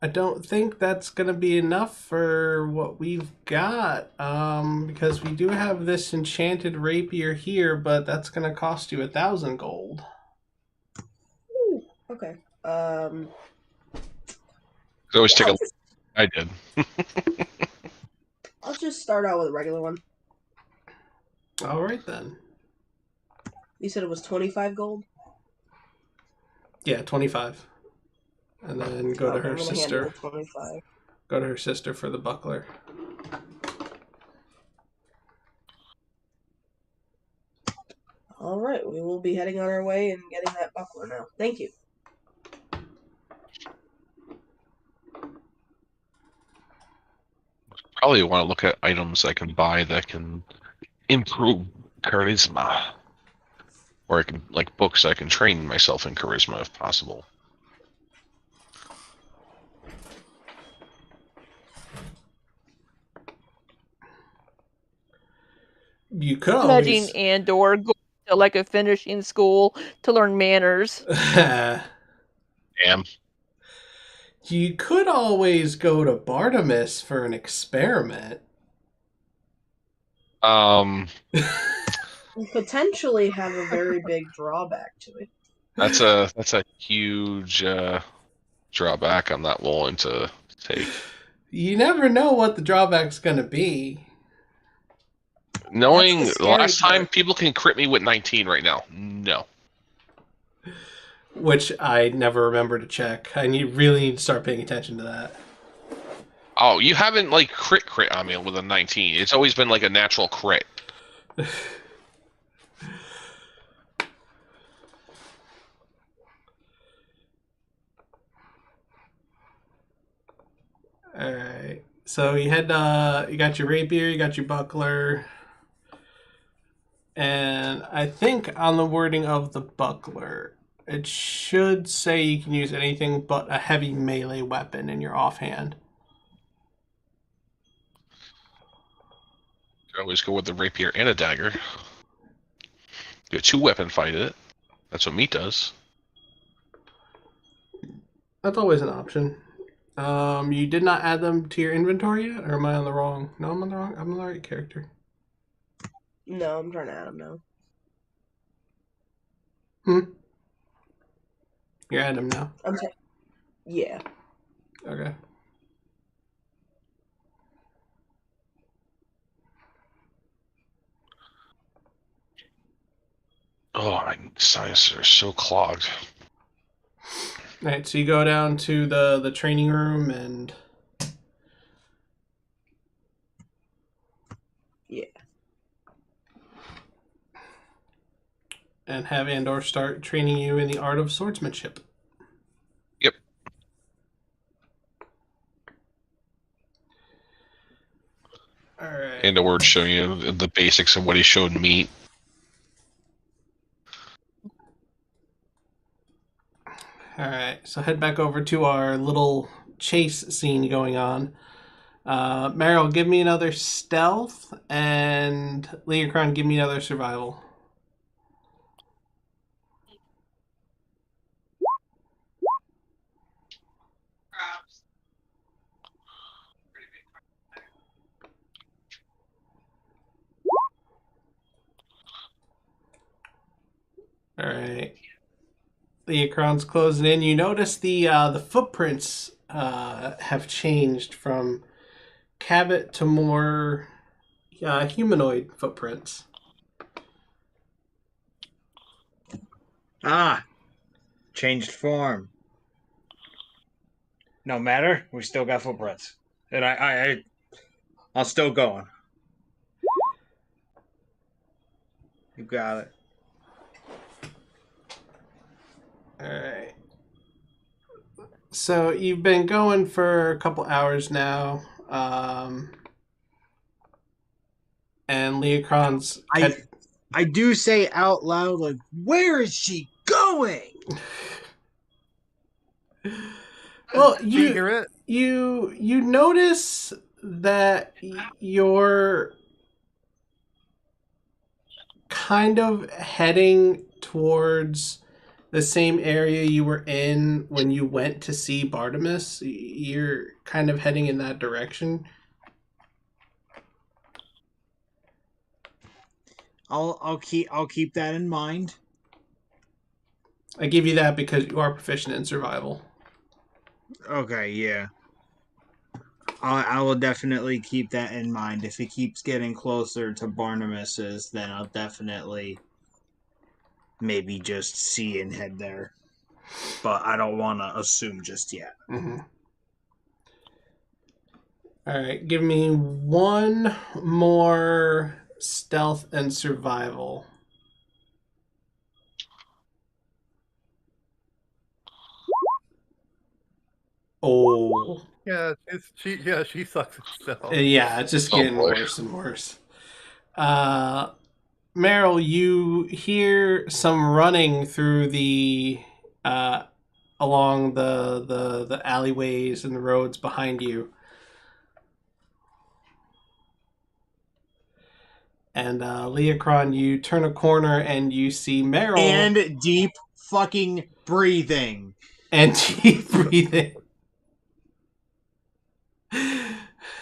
I don't think that's going to be enough for what we've got, because we do have this enchanted rapier here, but that's going to cost you 1,000 gold. Ooh, okay. Always take I'll a. just, I did. I'll just start out with a regular one. All right, then. You said it was 25 gold? Yeah, 25. And then go to Okay, her I'm gonna hand sister. her 25. Go to her sister for the buckler. All right, we will be heading on our way and getting that buckler now. Thank you. Probably want to look at items I can buy that can improve charisma. Or I can, like books, I can train myself in charisma if possible. You could Imagine always... Andor going to like a finishing school to learn manners. Damn. You could always go to Bartimus for an experiment. We potentially have a very big drawback to it. That's a huge drawback I'm not willing to take. You never know what the drawback's going to be. Knowing That's the the last scary time part. people can crit me with 19 right now. No. Which I never remember to check. I really need to start paying attention to that. Oh, you haven't like crit on me with a 19. It's always been like a natural crit. Alright. So you got your rapier, you got your buckler. And I think on the wording of the buckler, it should say you can use anything but a heavy melee weapon in your offhand. You always go with the rapier and a dagger. You have 2-weapon fight it. That's what meat does. That's always an option. You did not add them to your inventory yet, or am I on the wrong? No, I'm on the wrong. I'm on the right character. No, I'm trying to add them now. You're adding them now. I'm sorry. Yeah. Okay. Oh, my sinuses are so clogged. All right, so you go down to the training room and have Andor start training you in the art of swordsmanship. Yep. All right. Andor showing you the basics of what he showed meat. All right, so head back over to our little chase scene going on. Meryl, give me another stealth, and Leokron, give me another survival. All right. Leokron's closing in. You notice the footprints have changed from Cabot to more humanoid footprints. Ah, changed form. No matter, we still got footprints, and I'll still going. You got it. All right. So you've been going for a couple hours now, and Leokron's. I do say out loud, like, where is she going? Well, Do you hear it? you notice that you're kind of heading towards the same area you were in when you went to see Bartimus. You're kind of heading in that direction. I'll keep that in mind. I give you that because you are proficient in survival. Okay, yeah. I will definitely keep that in mind. If it keeps getting closer to Barnabas's, then I'll definitely maybe just see and head there. But I don't want to assume just yet. Mm-hmm. All right, give me one more stealth and survival. Oh. Yeah, she sucks at stealth. Yeah, it's just getting worse and worse. Meryl, you hear some running through the along the alleyways and the roads behind you. And Leokron, you turn a corner and you see Meryl. And deep fucking breathing. And deep breathing.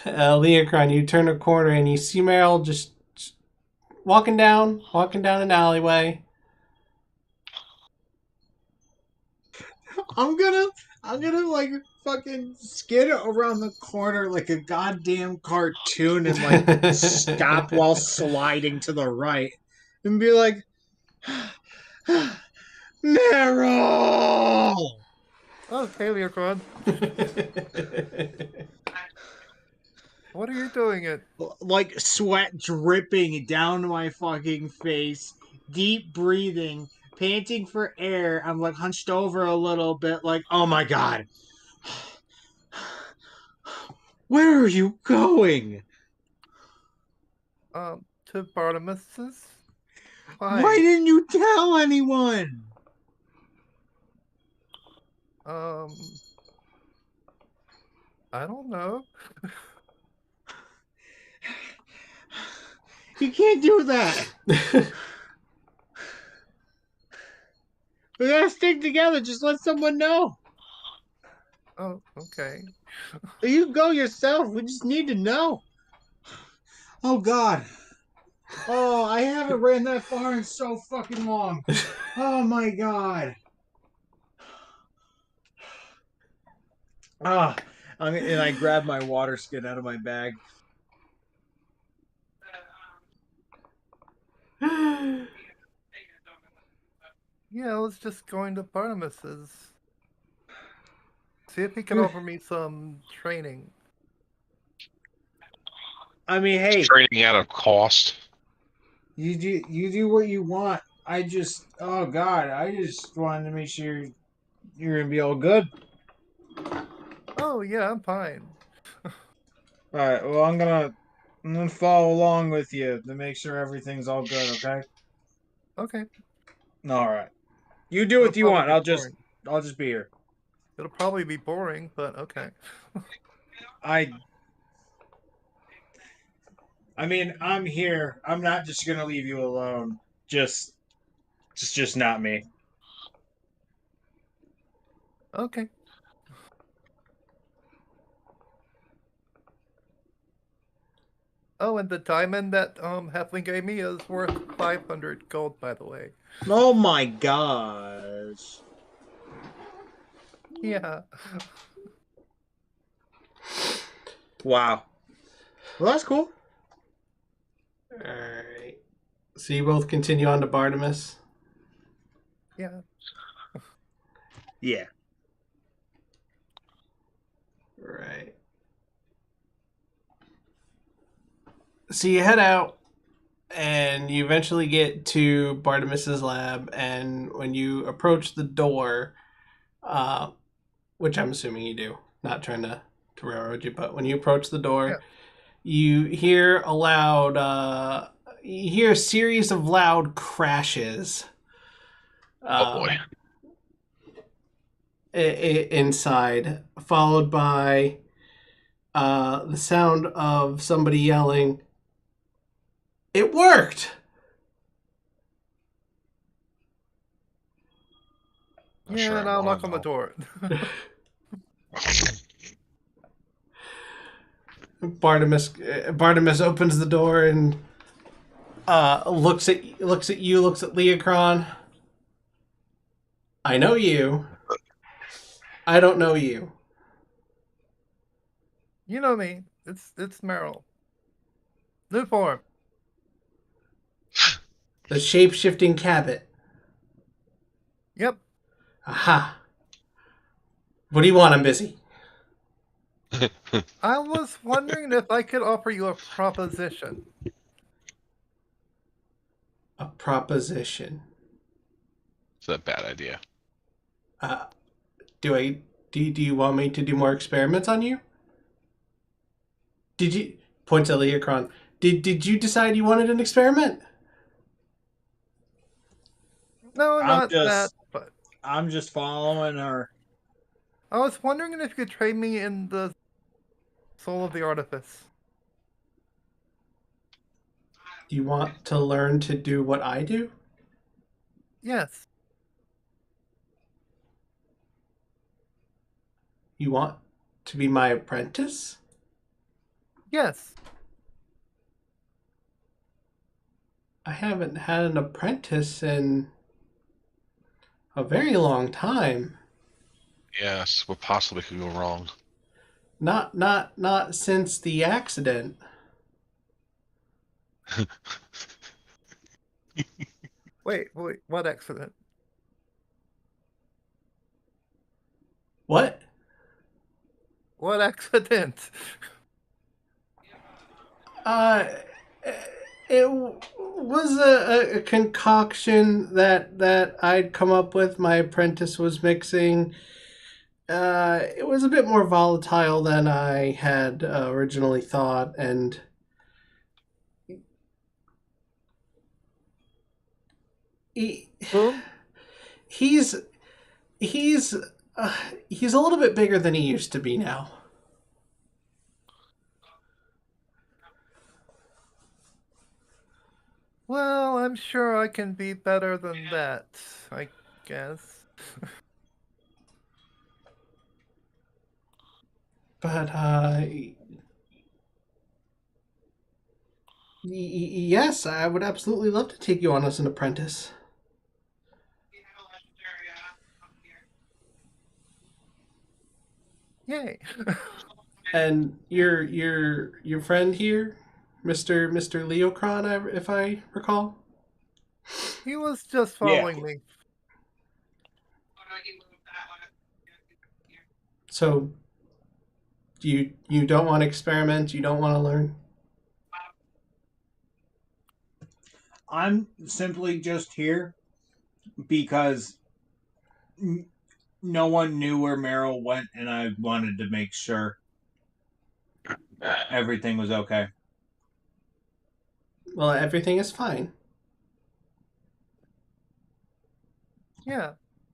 Leokron, you turn a corner and you see Meryl just walking down an alleyway. I'm gonna like fucking skid around the corner like a goddamn cartoon and like stop while sliding to the right and be like, Meryl! Okay, Leokron. What are you doing it? Like sweat dripping down my fucking face, deep breathing, panting for air. I'm like hunched over a little bit, like, oh my god. Where are you going? To Barnabas's? Why didn't you tell anyone? I don't know. You can't do that. We gotta stick together. Just let someone know. Oh, okay. You go yourself. We just need to know. Oh god. Oh, I haven't ran that far in so fucking long. Oh my god. Ah, and I grab my water skin out of my bag. Yeah, I was just going to Barnabas's. See if he can offer me some training. I mean, hey, Training out of cost. you do what you want. I just, oh god, I just wanted to make sure you're gonna be all good. Oh yeah, I'm fine. All right. Well, I'm gonna follow along with you to make sure everything's all good. Okay. Okay. All right. You do what you want. I'll just be here. It'll probably be boring, but okay. I mean, I'm here. I'm not just gonna leave you alone. Just not me. Okay. Oh, and the diamond that Halfling gave me is worth 500 gold, by the way. Oh my gosh. Yeah. Wow. Well, that's cool. Alright. So you both continue on to Bartimus? Yeah. Yeah. Right. So you head out, and you eventually get to Bartimus's lab, and when you approach the door, which I'm assuming you do, not trying to railroad you, but when you approach the door, Yeah. you hear a loud, you hear a series of loud crashes. Oh boy. Inside, followed by the sound of somebody yelling, "It worked!" Yeah, and I'll knock on the door. Bartimus opens the door and looks at you, looks at Leokron. I know you. I don't know you. You know me. It's Meryl. New form. The shape-shifting Cabot. Yep. Aha. What do you want? I'm busy. I was wondering if I could offer you a proposition. A proposition. It's a bad idea. Do you want me to do more experiments on you? Did you points at Leokron? Did you decide you wanted an experiment? No, not that, but I'm just following her. I was wondering if you could trade me in the soul of the artifice. You want to learn to do what I do? Yes. You want to be my apprentice? Yes. I haven't had an apprentice in a very long time. Yes, what possibly could go wrong? Not since the accident. Wait, what accident? What? What accident? Uh, it was a concoction that I'd come up with. My apprentice was mixing. It was a bit more volatile than I had originally thought, and he, Boom? he's he's he's a little bit bigger than he used to be now. Well, I'm sure I can be better than that, I guess. But yes, I would absolutely love to take you on as an apprentice. Yay. And your friend here, Mr. Leokron, if I recall. He was just Yeah. following me. So you don't want to experiment, you don't want to learn. I'm simply just here because no one knew where Meryl went, and I wanted to make sure everything was okay. Well, everything is fine. Yeah.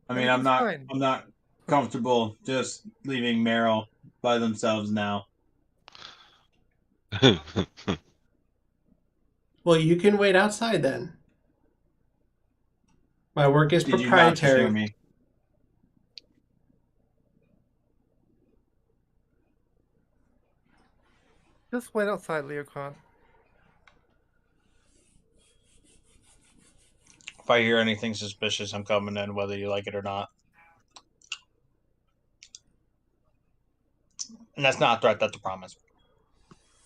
I mean, I'm Everything's fine. not comfortable just leaving Meryl by themselves now. Well, you can wait outside then. My work is Did you not just hear proprietary. me? Just wait outside, Leokron. If I hear anything suspicious, I'm coming in, whether you like it or not. And that's not a threat, that's a promise.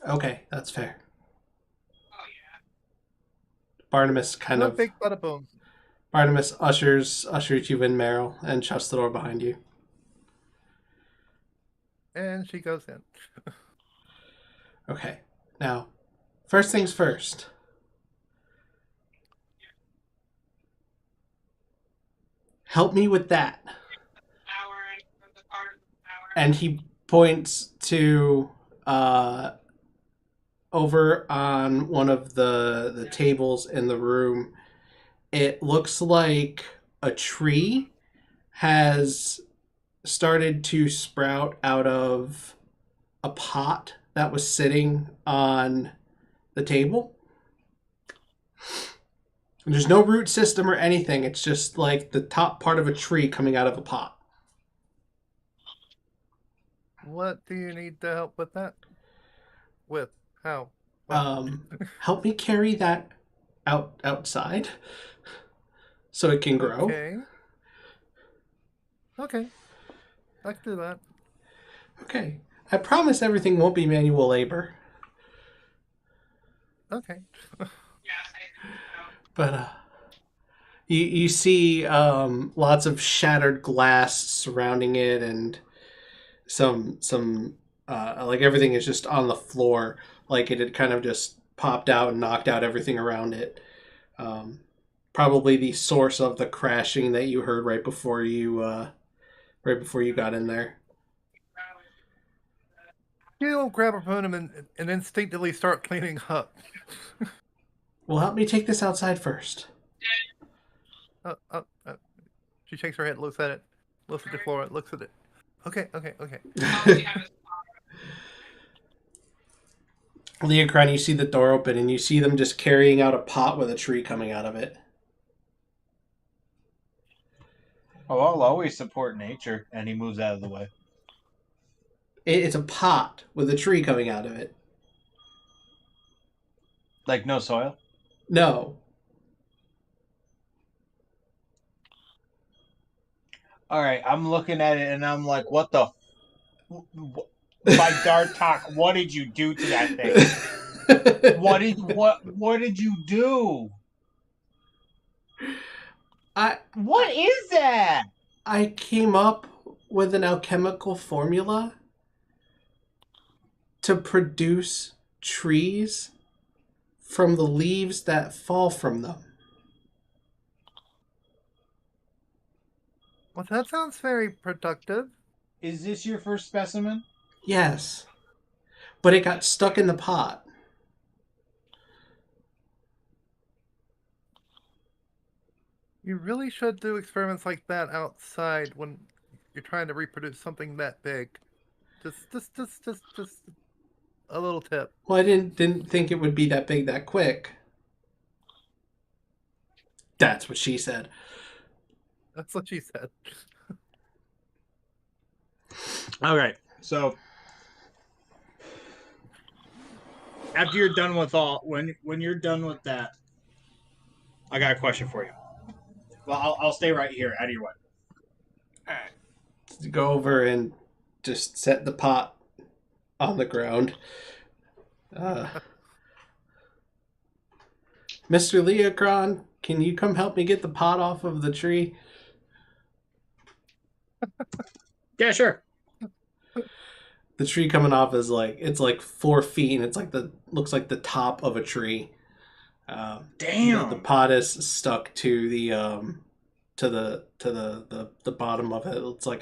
Okay, that's fair. Barnabas kind No of big bada boom. Barnabas ushers you in, Meryl, and shuts the door behind you. And she goes in. Okay. Now, first things first. Help me with that. And he points to over on one of the tables in the room. It looks like a tree has started to sprout out of a pot that was sitting on the table. And there's no root system or anything. It's just like the top part of a tree coming out of a pot. What do you need to help with that? With? How? What? Help me carry that outside so it can grow. Okay. Okay. I can do that. Okay. I promise everything won't be manual labor. Okay. But you see lots of shattered glass surrounding it, and some like everything is just on the floor, like it had kind of just popped out and knocked out everything around it. Probably the source of the crashing that you heard right before you got in there. He'll grab her phone and instinctively start cleaning up. Well, help me take this outside first. She shakes her head, looks at it, looks at the floor, looks at it. Okay. Leokron, you see the door open, and you see them just carrying out a pot with a tree coming out of it. Oh, I'll always support nature, and he moves out of the way. It's a pot with a tree coming out of it. Like no soil? No. All right, I'm looking at it and I'm like, what the? By Dartok, what did you do to that thing? What did you do? What is that? I came up with an alchemical formula to produce trees from the leaves that fall from them. Well, that sounds very productive. Is this your first specimen? Yes. But it got stuck in the pot. You really should do experiments like that outside when you're trying to reproduce something that big. Just a little tip. Well, I didn't think it would be that big that quick. That's what she said. That's what she said. All right, so after you're done with when you're done with that, I got a question for you. Well, I'll stay right here, out of your way. All right. Go over and just set the pot on the ground. Mr. Leokron, can you come help me get the pot off of the tree? Yeah, sure. The tree coming off is it's like 4 feet, and looks like the top of a tree. Damn. The pot is stuck to the the bottom of it. It's like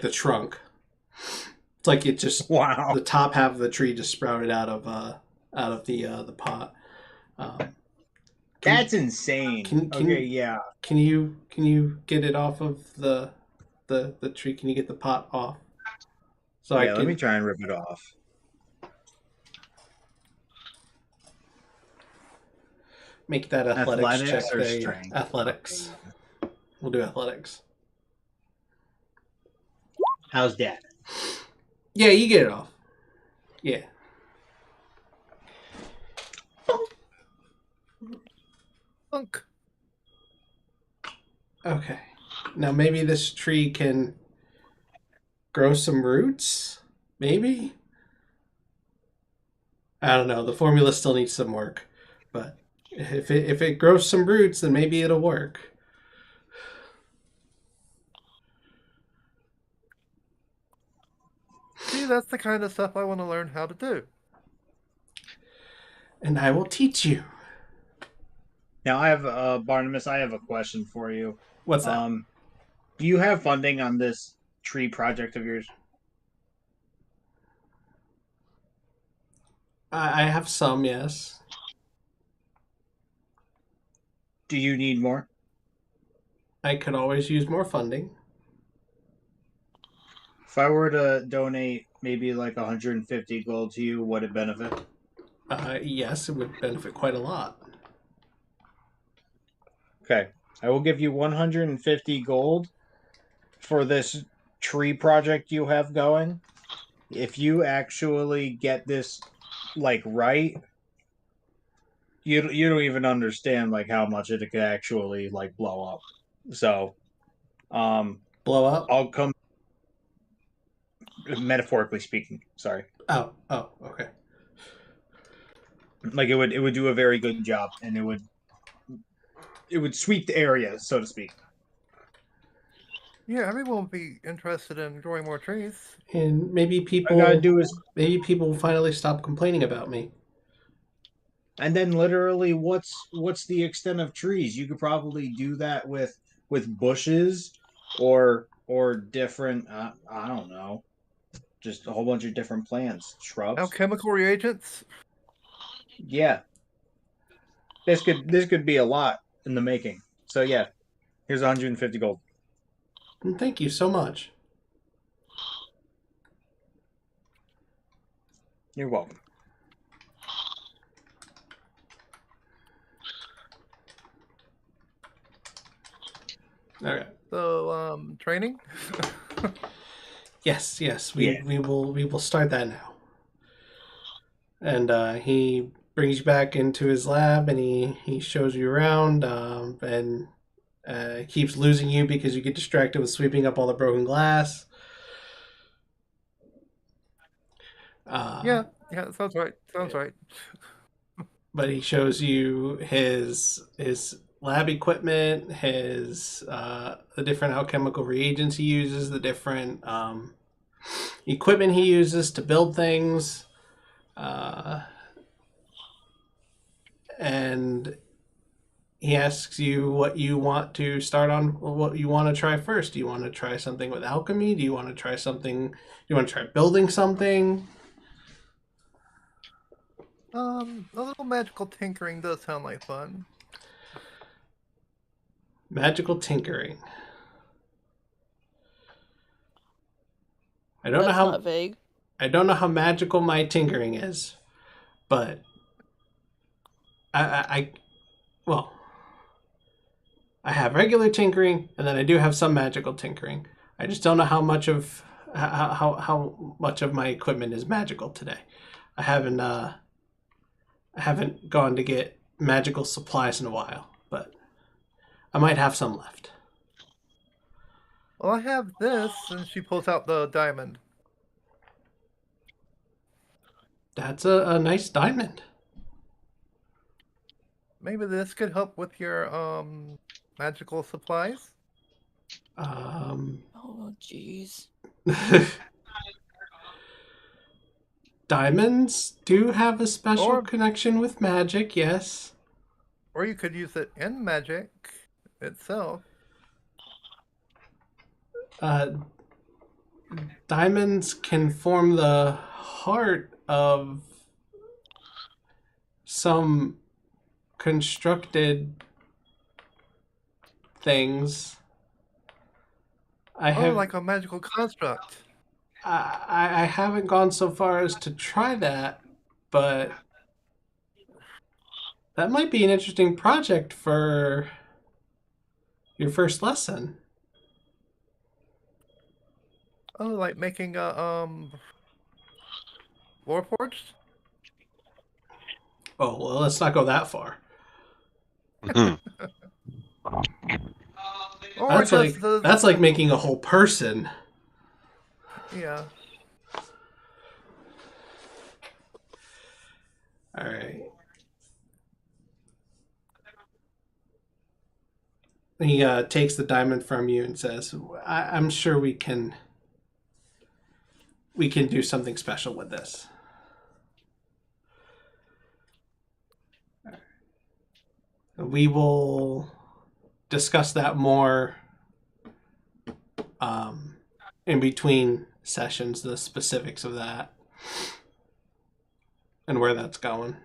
the trunk. It's like it just the top half of the tree just sprouted out of the pot. That's insane. Yeah. Can you get it off of the tree? Can you get the pot off? So yeah, let me try and rip it off. Make that athletics check. Or strength? Athletics. We'll do athletics. How's that? Yeah, you get it off. Yeah. Funk. Okay. Now maybe this tree can grow some roots? Maybe? I don't know. The formula still needs some work. But if it grows some roots, then maybe it'll work. See, that's the kind of stuff I want to learn how to do. And I will teach you. Now I have Barnabas, I have a question for you. What's that? Do you have funding on this tree project of yours? I have some, yes. Do you need more? I could always use more funding. If I were to donate maybe like 150 gold to you, would it benefit? Yes, it would benefit quite a lot. Okay. I will give you 150 gold for this tree project you have going. If you actually get this right, you don't even understand how much it could actually blow up. So blow up? I'll come, metaphorically speaking, sorry. Oh, okay. It would do a very good job, and it would sweep the area, so to speak. Yeah, everyone will be interested in growing more trees. And maybe people will finally stop complaining about me. And then literally what's the extent of trees? You could probably do that with bushes or different I don't know. Just a whole bunch of different plants, shrubs. Alchemical reagents? Yeah. This could be a lot in the making. So yeah. Here's 150 gold. Thank you so much. You're welcome. Okay. So, training? Yes. We will start that now. And he brings you back into his lab, and he shows you around. And Keeps losing you because you get distracted with sweeping up all the broken glass. Yeah, sounds right. Sounds right. But he shows you his lab equipment, his the different alchemical reagents he uses, the different equipment he uses to build things, and he asks you what you want to start on, what you want to try first. Do you want to try something with alchemy? Do you want to try something? Do you want to try building something? A little magical tinkering does sound like fun. Magical tinkering. I don't know That's how not vague. I don't know how magical my tinkering is, but I well, I have regular tinkering, and then I do have some magical tinkering. I just don't know how much of much of my equipment is magical today. I haven't gone to get magical supplies in a while, but I might have some left. Well, I have this, and she pulls out the diamond. That's a nice diamond. Maybe this could help with your magical supplies. Oh, jeez. Diamonds do have a special Or- connection with magic, yes. Or you could use it in magic itself. Diamonds can form the heart of some constructed things. Like a magical construct. I haven't gone so far as to try that, but that might be an interesting project for your first lesson. Oh, like making a warforged? Oh, well, let's not go that far. Or That's like making a whole person. Yeah. All right. He takes the diamond from you and says, I'm sure we can do something special with this. We will discuss that more in between sessions, the specifics of that and where that's going.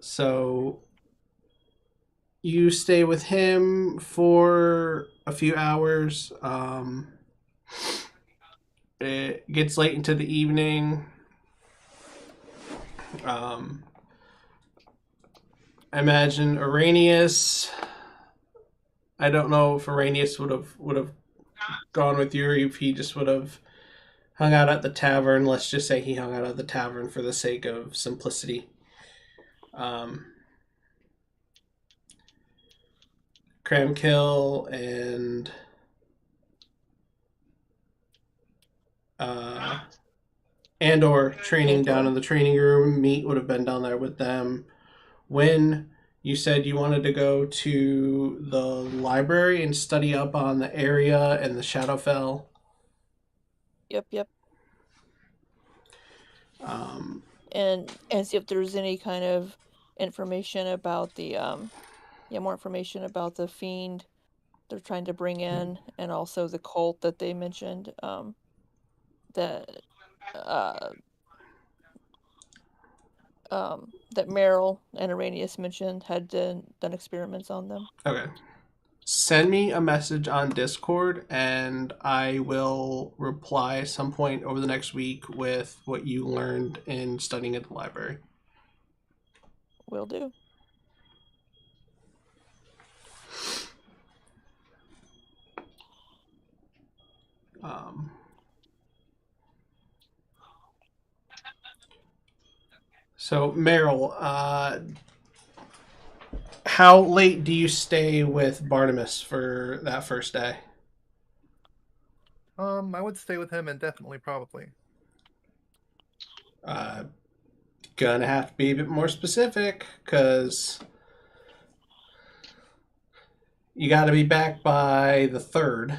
So you stay with him for a few hours. It gets late into the evening. I imagine Araneus. I don't know if Araneus would have gone with you, or if he just would have hung out at the tavern. Let's just say he hung out at the tavern for the sake of simplicity. Kramkyl and Andor training down in the training room. Meat would have been down there with them. Wynne, you said you wanted to go to the library and study up on the area and the Shadowfell. Yep. And see if there's any kind of information about the more information about the fiend they're trying to bring in, and also the cult that they mentioned that Meryl and Araneus mentioned had done experiments on them. Okay. Send me a message on Discord, and I will reply some point over the next week with what you learned in studying at the library. Will do. So, Meryl, How late do you stay with Barnabas for that first day? I would stay with him indefinitely, probably. Gonna have to be a bit more specific, because you got to be back by the 3rd.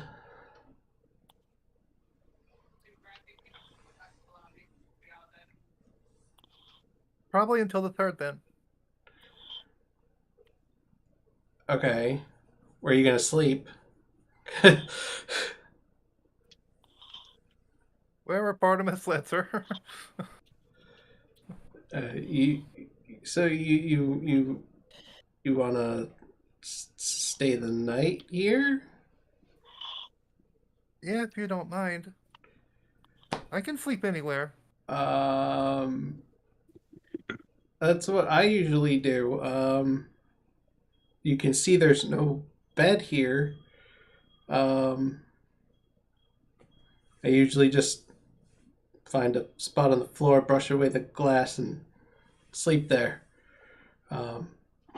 Probably until the 3rd, then. Okay. Where are you gonna sleep? Wherever Bartimus lets her. You wanna stay the night here? Yeah, if you don't mind. I can sleep anywhere. That's what I usually do. You can see there's no bed here. I usually just find a spot on the floor, brush away the glass, and sleep there.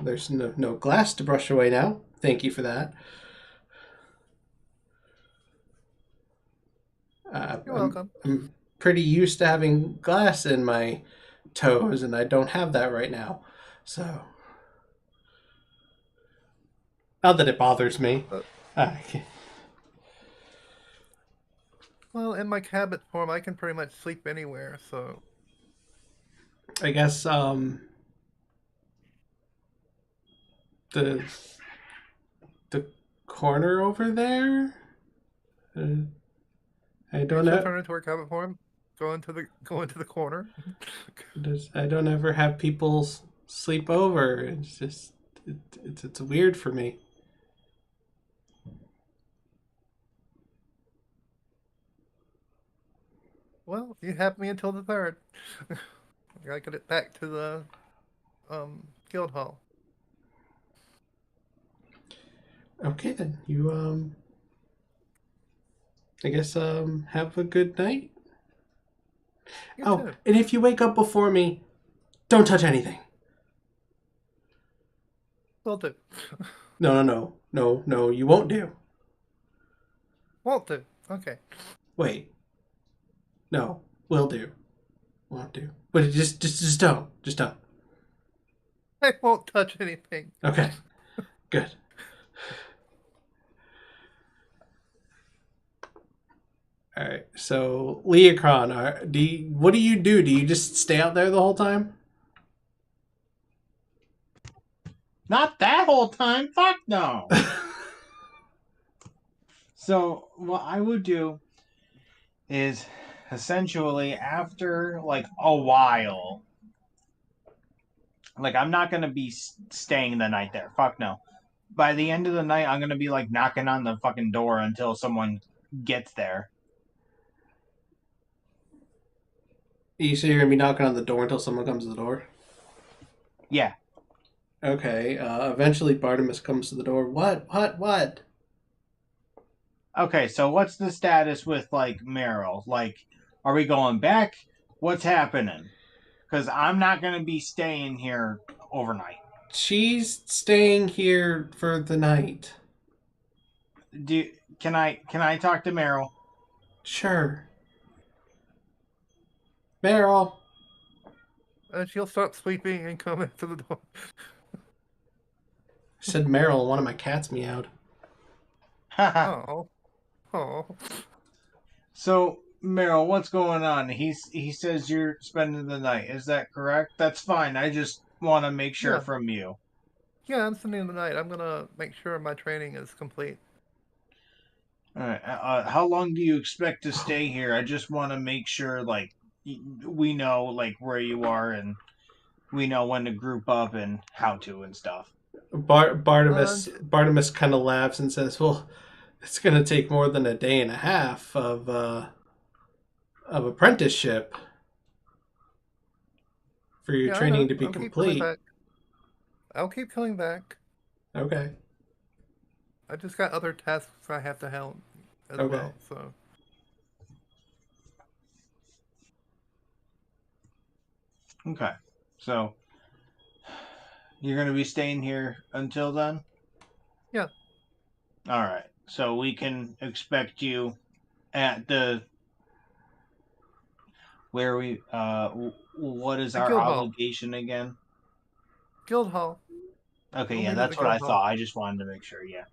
There's no glass to brush away now. Thank you for that. You're welcome. I'm pretty used to having glass in my toes, and I don't have that right now. So, not that it bothers me. Well, in my habit form, I can pretty much sleep anywhere, so... I guess, the corner over there? I don't She'll know. turn into her habit form, go into the corner. I don't ever have people sleep over. It's just, it's weird for me. Well, you have me until the 3rd. I gotta get it back to the guild hall. Okay then, you I guess have a good night. You Oh, too. and if you wake up before me, don't touch anything. Will do. No, you won't do. Won't do. Okay. Wait. No, will do. Won't do. But just don't. Just don't. I won't touch anything. Okay. Good. All right. So, Leokron, what do you do? Do you just stay out there the whole time? Not that whole time. Fuck no. So what I would do is essentially after like a while, like I'm not gonna be staying the night there. Fuck no. By the end of the night, I'm gonna be like knocking on the fucking door until someone gets there. So you're gonna be knocking on the door until someone comes to the door? Yeah. Okay. Eventually, Bartimus comes to the door. What? Okay, so what's the status with like Meryl? Like, are we going back? What's happening? Because I'm not gonna be staying here overnight. She's staying here for the night. Can I talk to Meryl? Sure. Meryl. And she'll stop sleeping and come into the door. I said Meryl, and one of my cats meowed. Oh. Oh. So, Meryl, what's going on? He says you're spending the night. Is that correct? That's fine. I just want to make sure from you. Yeah, I'm spending the night. I'm gonna make sure my training is complete. All right. How long do you expect to stay here? I just want to make sure, like, we know, like, where you are and we know when to group up and how to and stuff. Bartimus kind of laughs and says, "Well, it's going to take more than a day and a half of apprenticeship for your training to be complete." I'll keep coming back. Okay. I just got other tasks I have to help as well, so. Okay. So, You're going to be staying here until then? Yeah. All right. So we can expect you at the where we what is The our guild hall. obligation again? Guild hall. Okay, We'll yeah, meet at that's the what I guild hall. thought. I just wanted to make sure. Yeah.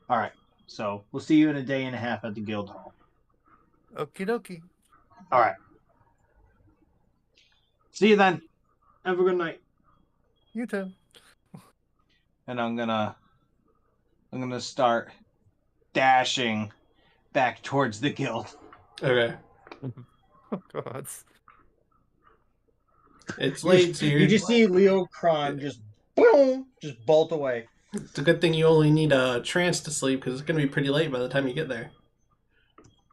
All right. So we'll see you in a day and a half at the guild hall. Okie dokie. All right. See you then. Have a good night. You too. And I'm gonna start dashing back towards the guild. Okay. Oh God. It's late, so You just see Leokron just boom, just bolt away. It's a good thing you only need a trance to sleep because it's going to be pretty late by the time you get there.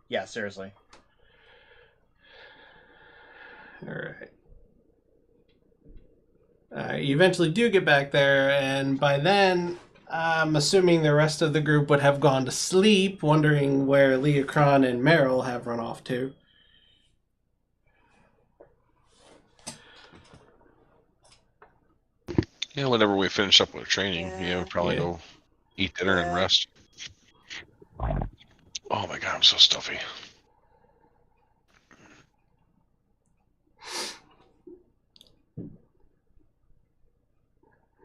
Yeah, seriously. Alright. You eventually do get back there, and by then, I'm assuming the rest of the group would have gone to sleep, wondering where Leokron and Meryl have run off to. Yeah, whenever we finish up with training, we'll probably Yeah. go eat dinner and rest. Oh my god, I'm so stuffy.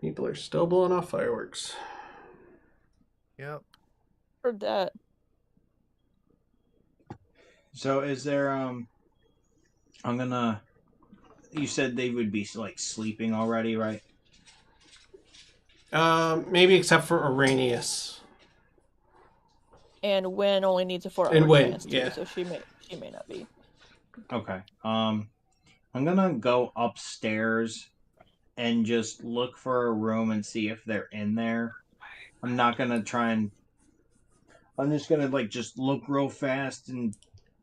People are still blowing off fireworks. Yep. Heard that. So is there you said they would be like sleeping already, right? Maybe except for Araneus. And Wynne only needs a 4-hour And Wynne, trance too, yeah. so she may not be. Okay. I'm gonna go upstairs and just look for a room and see if they're in there. I'm not gonna try and. I'm just gonna like just look real fast, and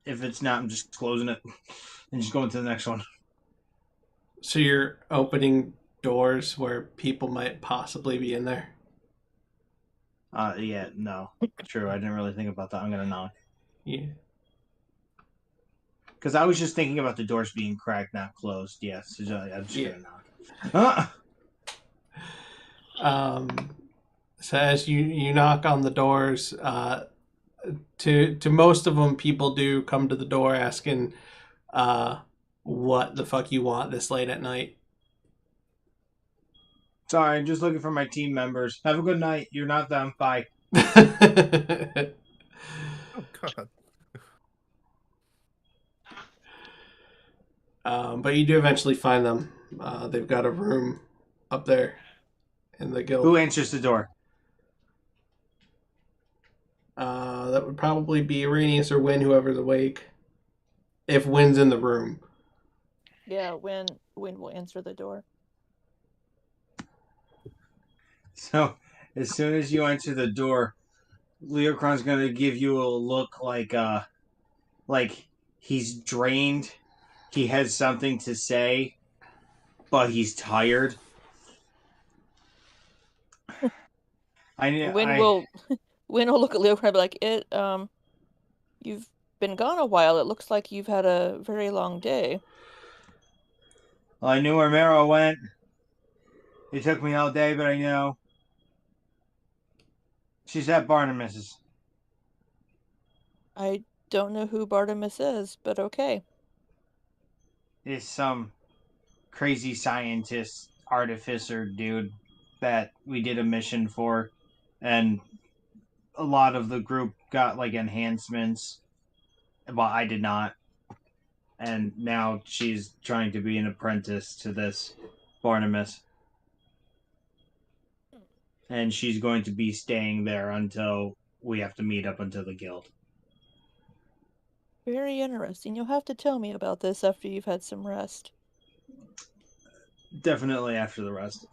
if it's not, I'm just closing it and just going to the next one. So you're opening doors where people might possibly be in there? Yeah, no, true. I didn't really think about that. I'm gonna knock. Yeah. Because I was just thinking about the doors being cracked, not closed. Yes, so I'm just Yeah. gonna knock. So as you knock on the doors, to most of them, people do come to the door asking, what the fuck you want this late at night. Sorry, just looking for my team members. Have a good night. You're not them. Bye. Oh God. But you do eventually find them. They've got a room up there in the guild. Who answers the door? That would probably be Araneus or Wynne, whoever's awake. If Wynne's in the room. Yeah, Wynne will answer the door. So, as soon as you enter the door, Leokron's gonna give you a look like he's drained. He has something to say, but he's tired. Wynne will look at Leokron and be like, you've been gone a while. It looks like you've had a very long day. Well, I knew where Meryl went. It took me all day, but I know. She's at Barnabas's. I don't know who Bartimus is, but okay. It's some crazy scientist, artificer dude that we did a mission for, and a lot of the group got like enhancements, but I did not. And now she's trying to be an apprentice to this Barnabas. And she's going to be staying there until we have to meet up until the guild. Very interesting. You'll have to tell me about this after you've had some rest. Definitely after the rest.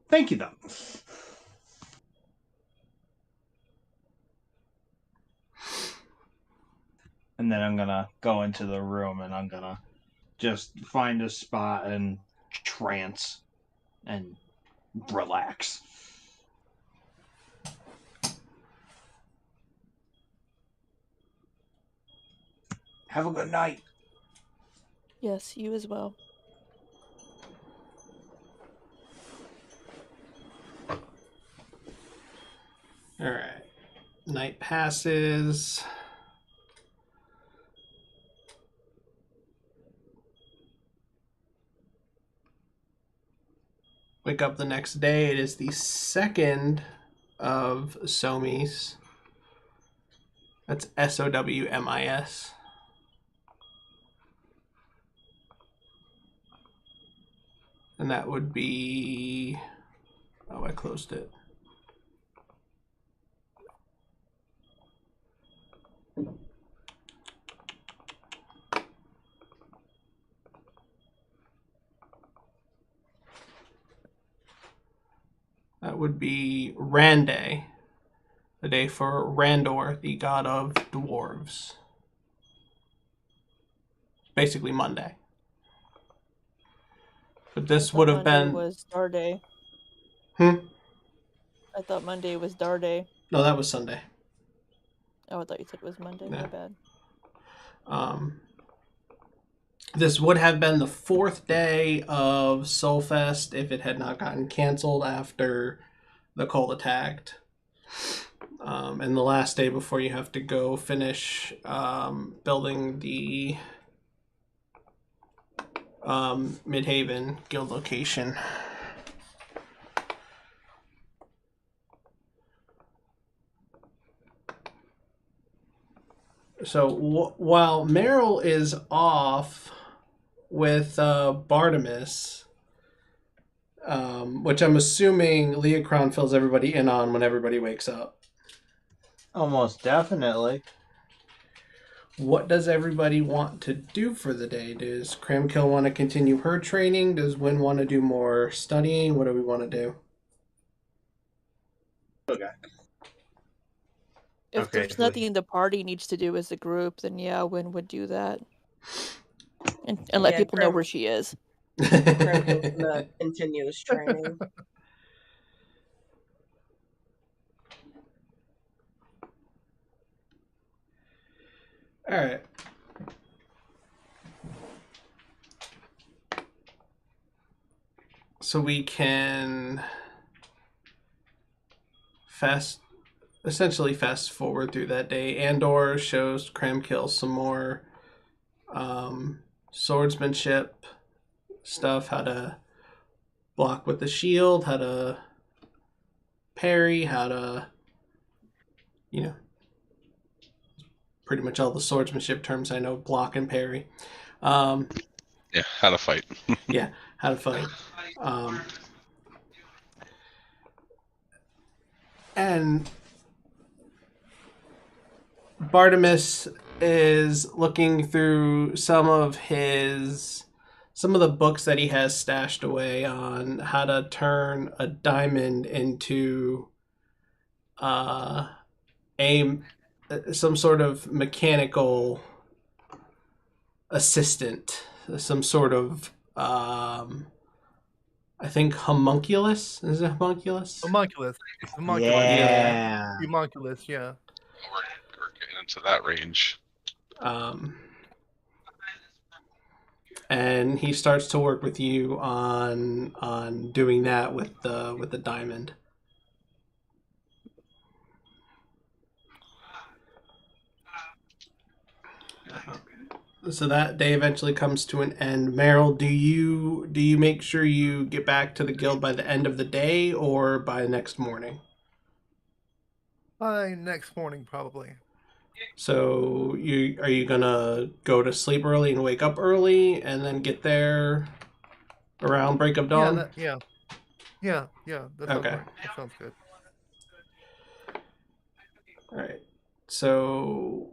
Thank you, though. And then I'm gonna go into the room and I'm gonna just find a spot and trance and relax. Have a good night. Yes, you as well. All right. Night passes. Wake up the next day. It is the 2nd of Somis. That's Sowmis. And that would be... Oh, I closed it. That would be Randay, the day for Randor, the god of dwarves. Basically Monday. But this would have Monday been... was Star Day. I thought Monday was Star Day. No, that was Sunday. Oh, I thought you said it was Monday. Yeah. My bad. This would have been the 4th day of Soulfest if it had not gotten canceled after the cult attacked. And the last day before you have to go finish building the Midhaven guild location. So while Meryl is off with Bartimus, which I'm assuming Leokron fills everybody in on when everybody wakes up. Almost definitely. What does everybody want to do for the day? Does Kramkyl want to continue her training? Does Wynne want to do more studying? What do we want to do? Okay. If Okay, there's nothing the party needs to do as a group, then yeah, Wynne would do that. And let people know where she is. Kramkyl's gonna continue his training. All right. So we can essentially fast forward through that day. Andor shows Kramkyl some more swordsmanship stuff, how to block with the shield, how to parry, how to, pretty much all the swordsmanship terms I know, block and parry. Yeah, how to fight. Yeah, how to fight. And Bartimus is looking through some of the books that he has stashed away on how to turn a diamond into some sort of mechanical assistant, some sort of I think homunculus. Is it homunculus? Homunculus. Yeah. Homunculus, yeah. We're getting into that range. And he starts to work with you on doing that with the diamond. So that day eventually comes to an end. Meryl, do you make sure you get back to the guild by the end of the day or by next morning? By next morning, probably. So are you gonna go to sleep early and wake up early and then get there around break of dawn? Yeah. That sounds Okay. right. That sounds good. All right. So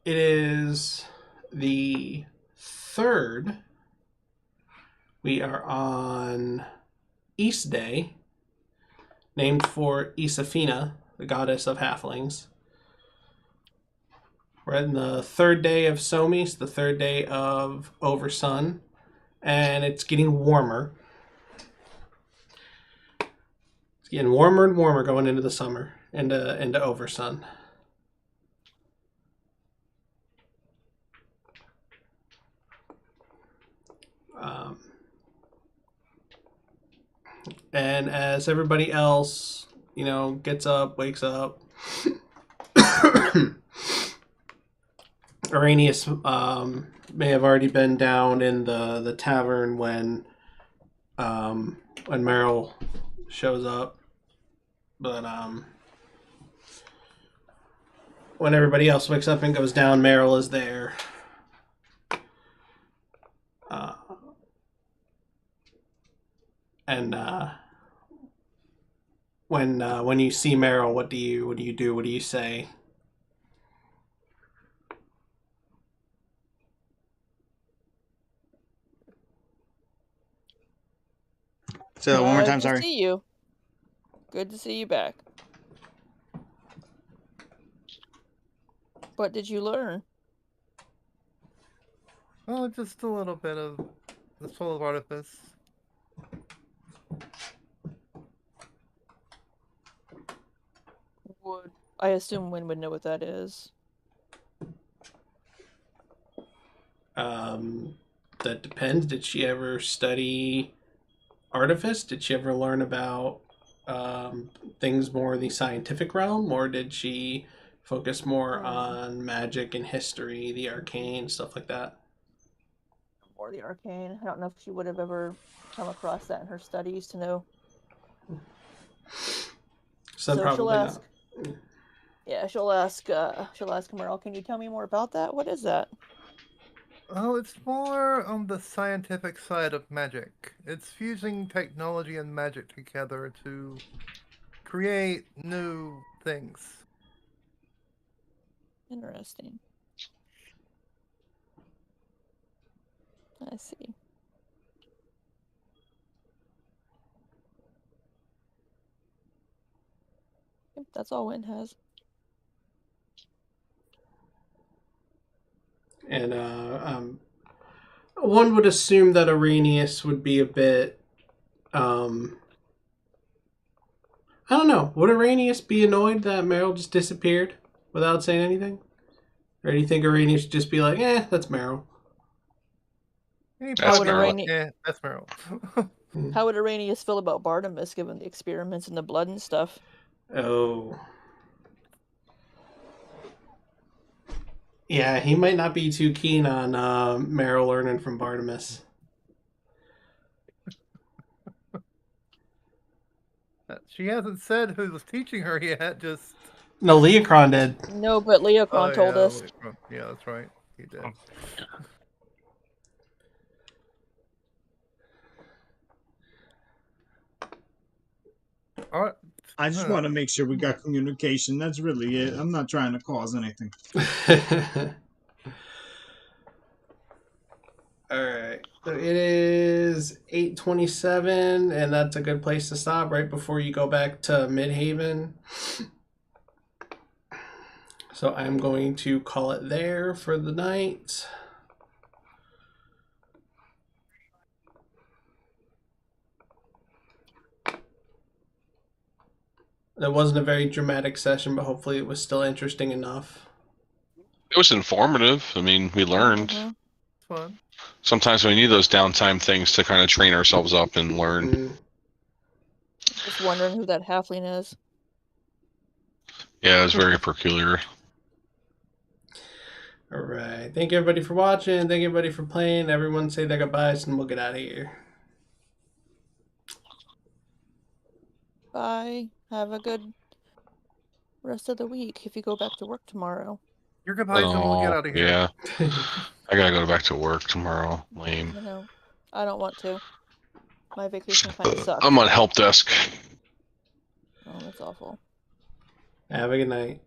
it is the 3rd. We are on East Day, named for Isafina, the goddess of halflings. We're in the 3rd day of Somis, the 3rd day of Oversun, and it's getting warmer. It's getting warmer and warmer going into the summer, into Oversun. And as everybody else, gets up, wakes up, Araneus may have already been down in the tavern when Meryl shows up. But when everybody else wakes up and goes down, Meryl is there. And when you see Meryl, what do you do? What do you say? So one more time, Good sorry. to see you. Good to see you back. What did you learn? Oh, just a little bit of the soul of artifice. I assume Wynne would know what that is. That depends. Did she ever study artifice? Did she ever learn about things more in the scientific realm, or did she focus more on magic and history, the arcane, stuff like that? More the arcane. I don't know if she would have ever come across that in her studies to know. So she'll probably ask. not. Yeah, she'll ask Meryl, can you tell me more about that? What is that? Oh, it's more on the scientific side of magic. It's fusing technology and magic together to create new things. Interesting. I see. Yep, that's all Wynne has. And one would assume that Araneus would be a bit, I don't know. Would Araneus be annoyed that Meryl just disappeared without saying anything? Or do you think Araneus should just be like, that's Meryl? How would Araneus? Yeah, that's Meryl. How would Araneus feel about Bartimus given the experiments and the blood and stuff? Oh. Yeah, he might not be too keen on Meryl learning from Bartimus. She hasn't said who was teaching her yet, just... No, Leokron did. No, but Leokron told us. Leokron. Yeah, that's right. He did. Alright. I just want to make sure we got communication. That's really it. I'm not trying to cause anything. Alright. So it is 8:27, and that's a good place to stop right before you go back to Midhaven. So I'm going to call it there for the night. It wasn't a very dramatic session, but hopefully it was still interesting enough. It was informative. I mean, we learned. It's fun. Sometimes we need those downtime things to kind of train ourselves up and learn. Just wondering who that halfling is. Yeah, it was very peculiar. Alright. Thank you everybody for watching. Thank you everybody for playing. Everyone say their goodbyes and we'll get out of here. Bye. Have a good rest of the week if you go back to work tomorrow. Your goodbyes and we'll get out of here. Yeah. I gotta go back to work tomorrow. Lame. No, I don't want to. My vacation kind of sucks. I'm on help desk. Oh, that's awful. Have a good night.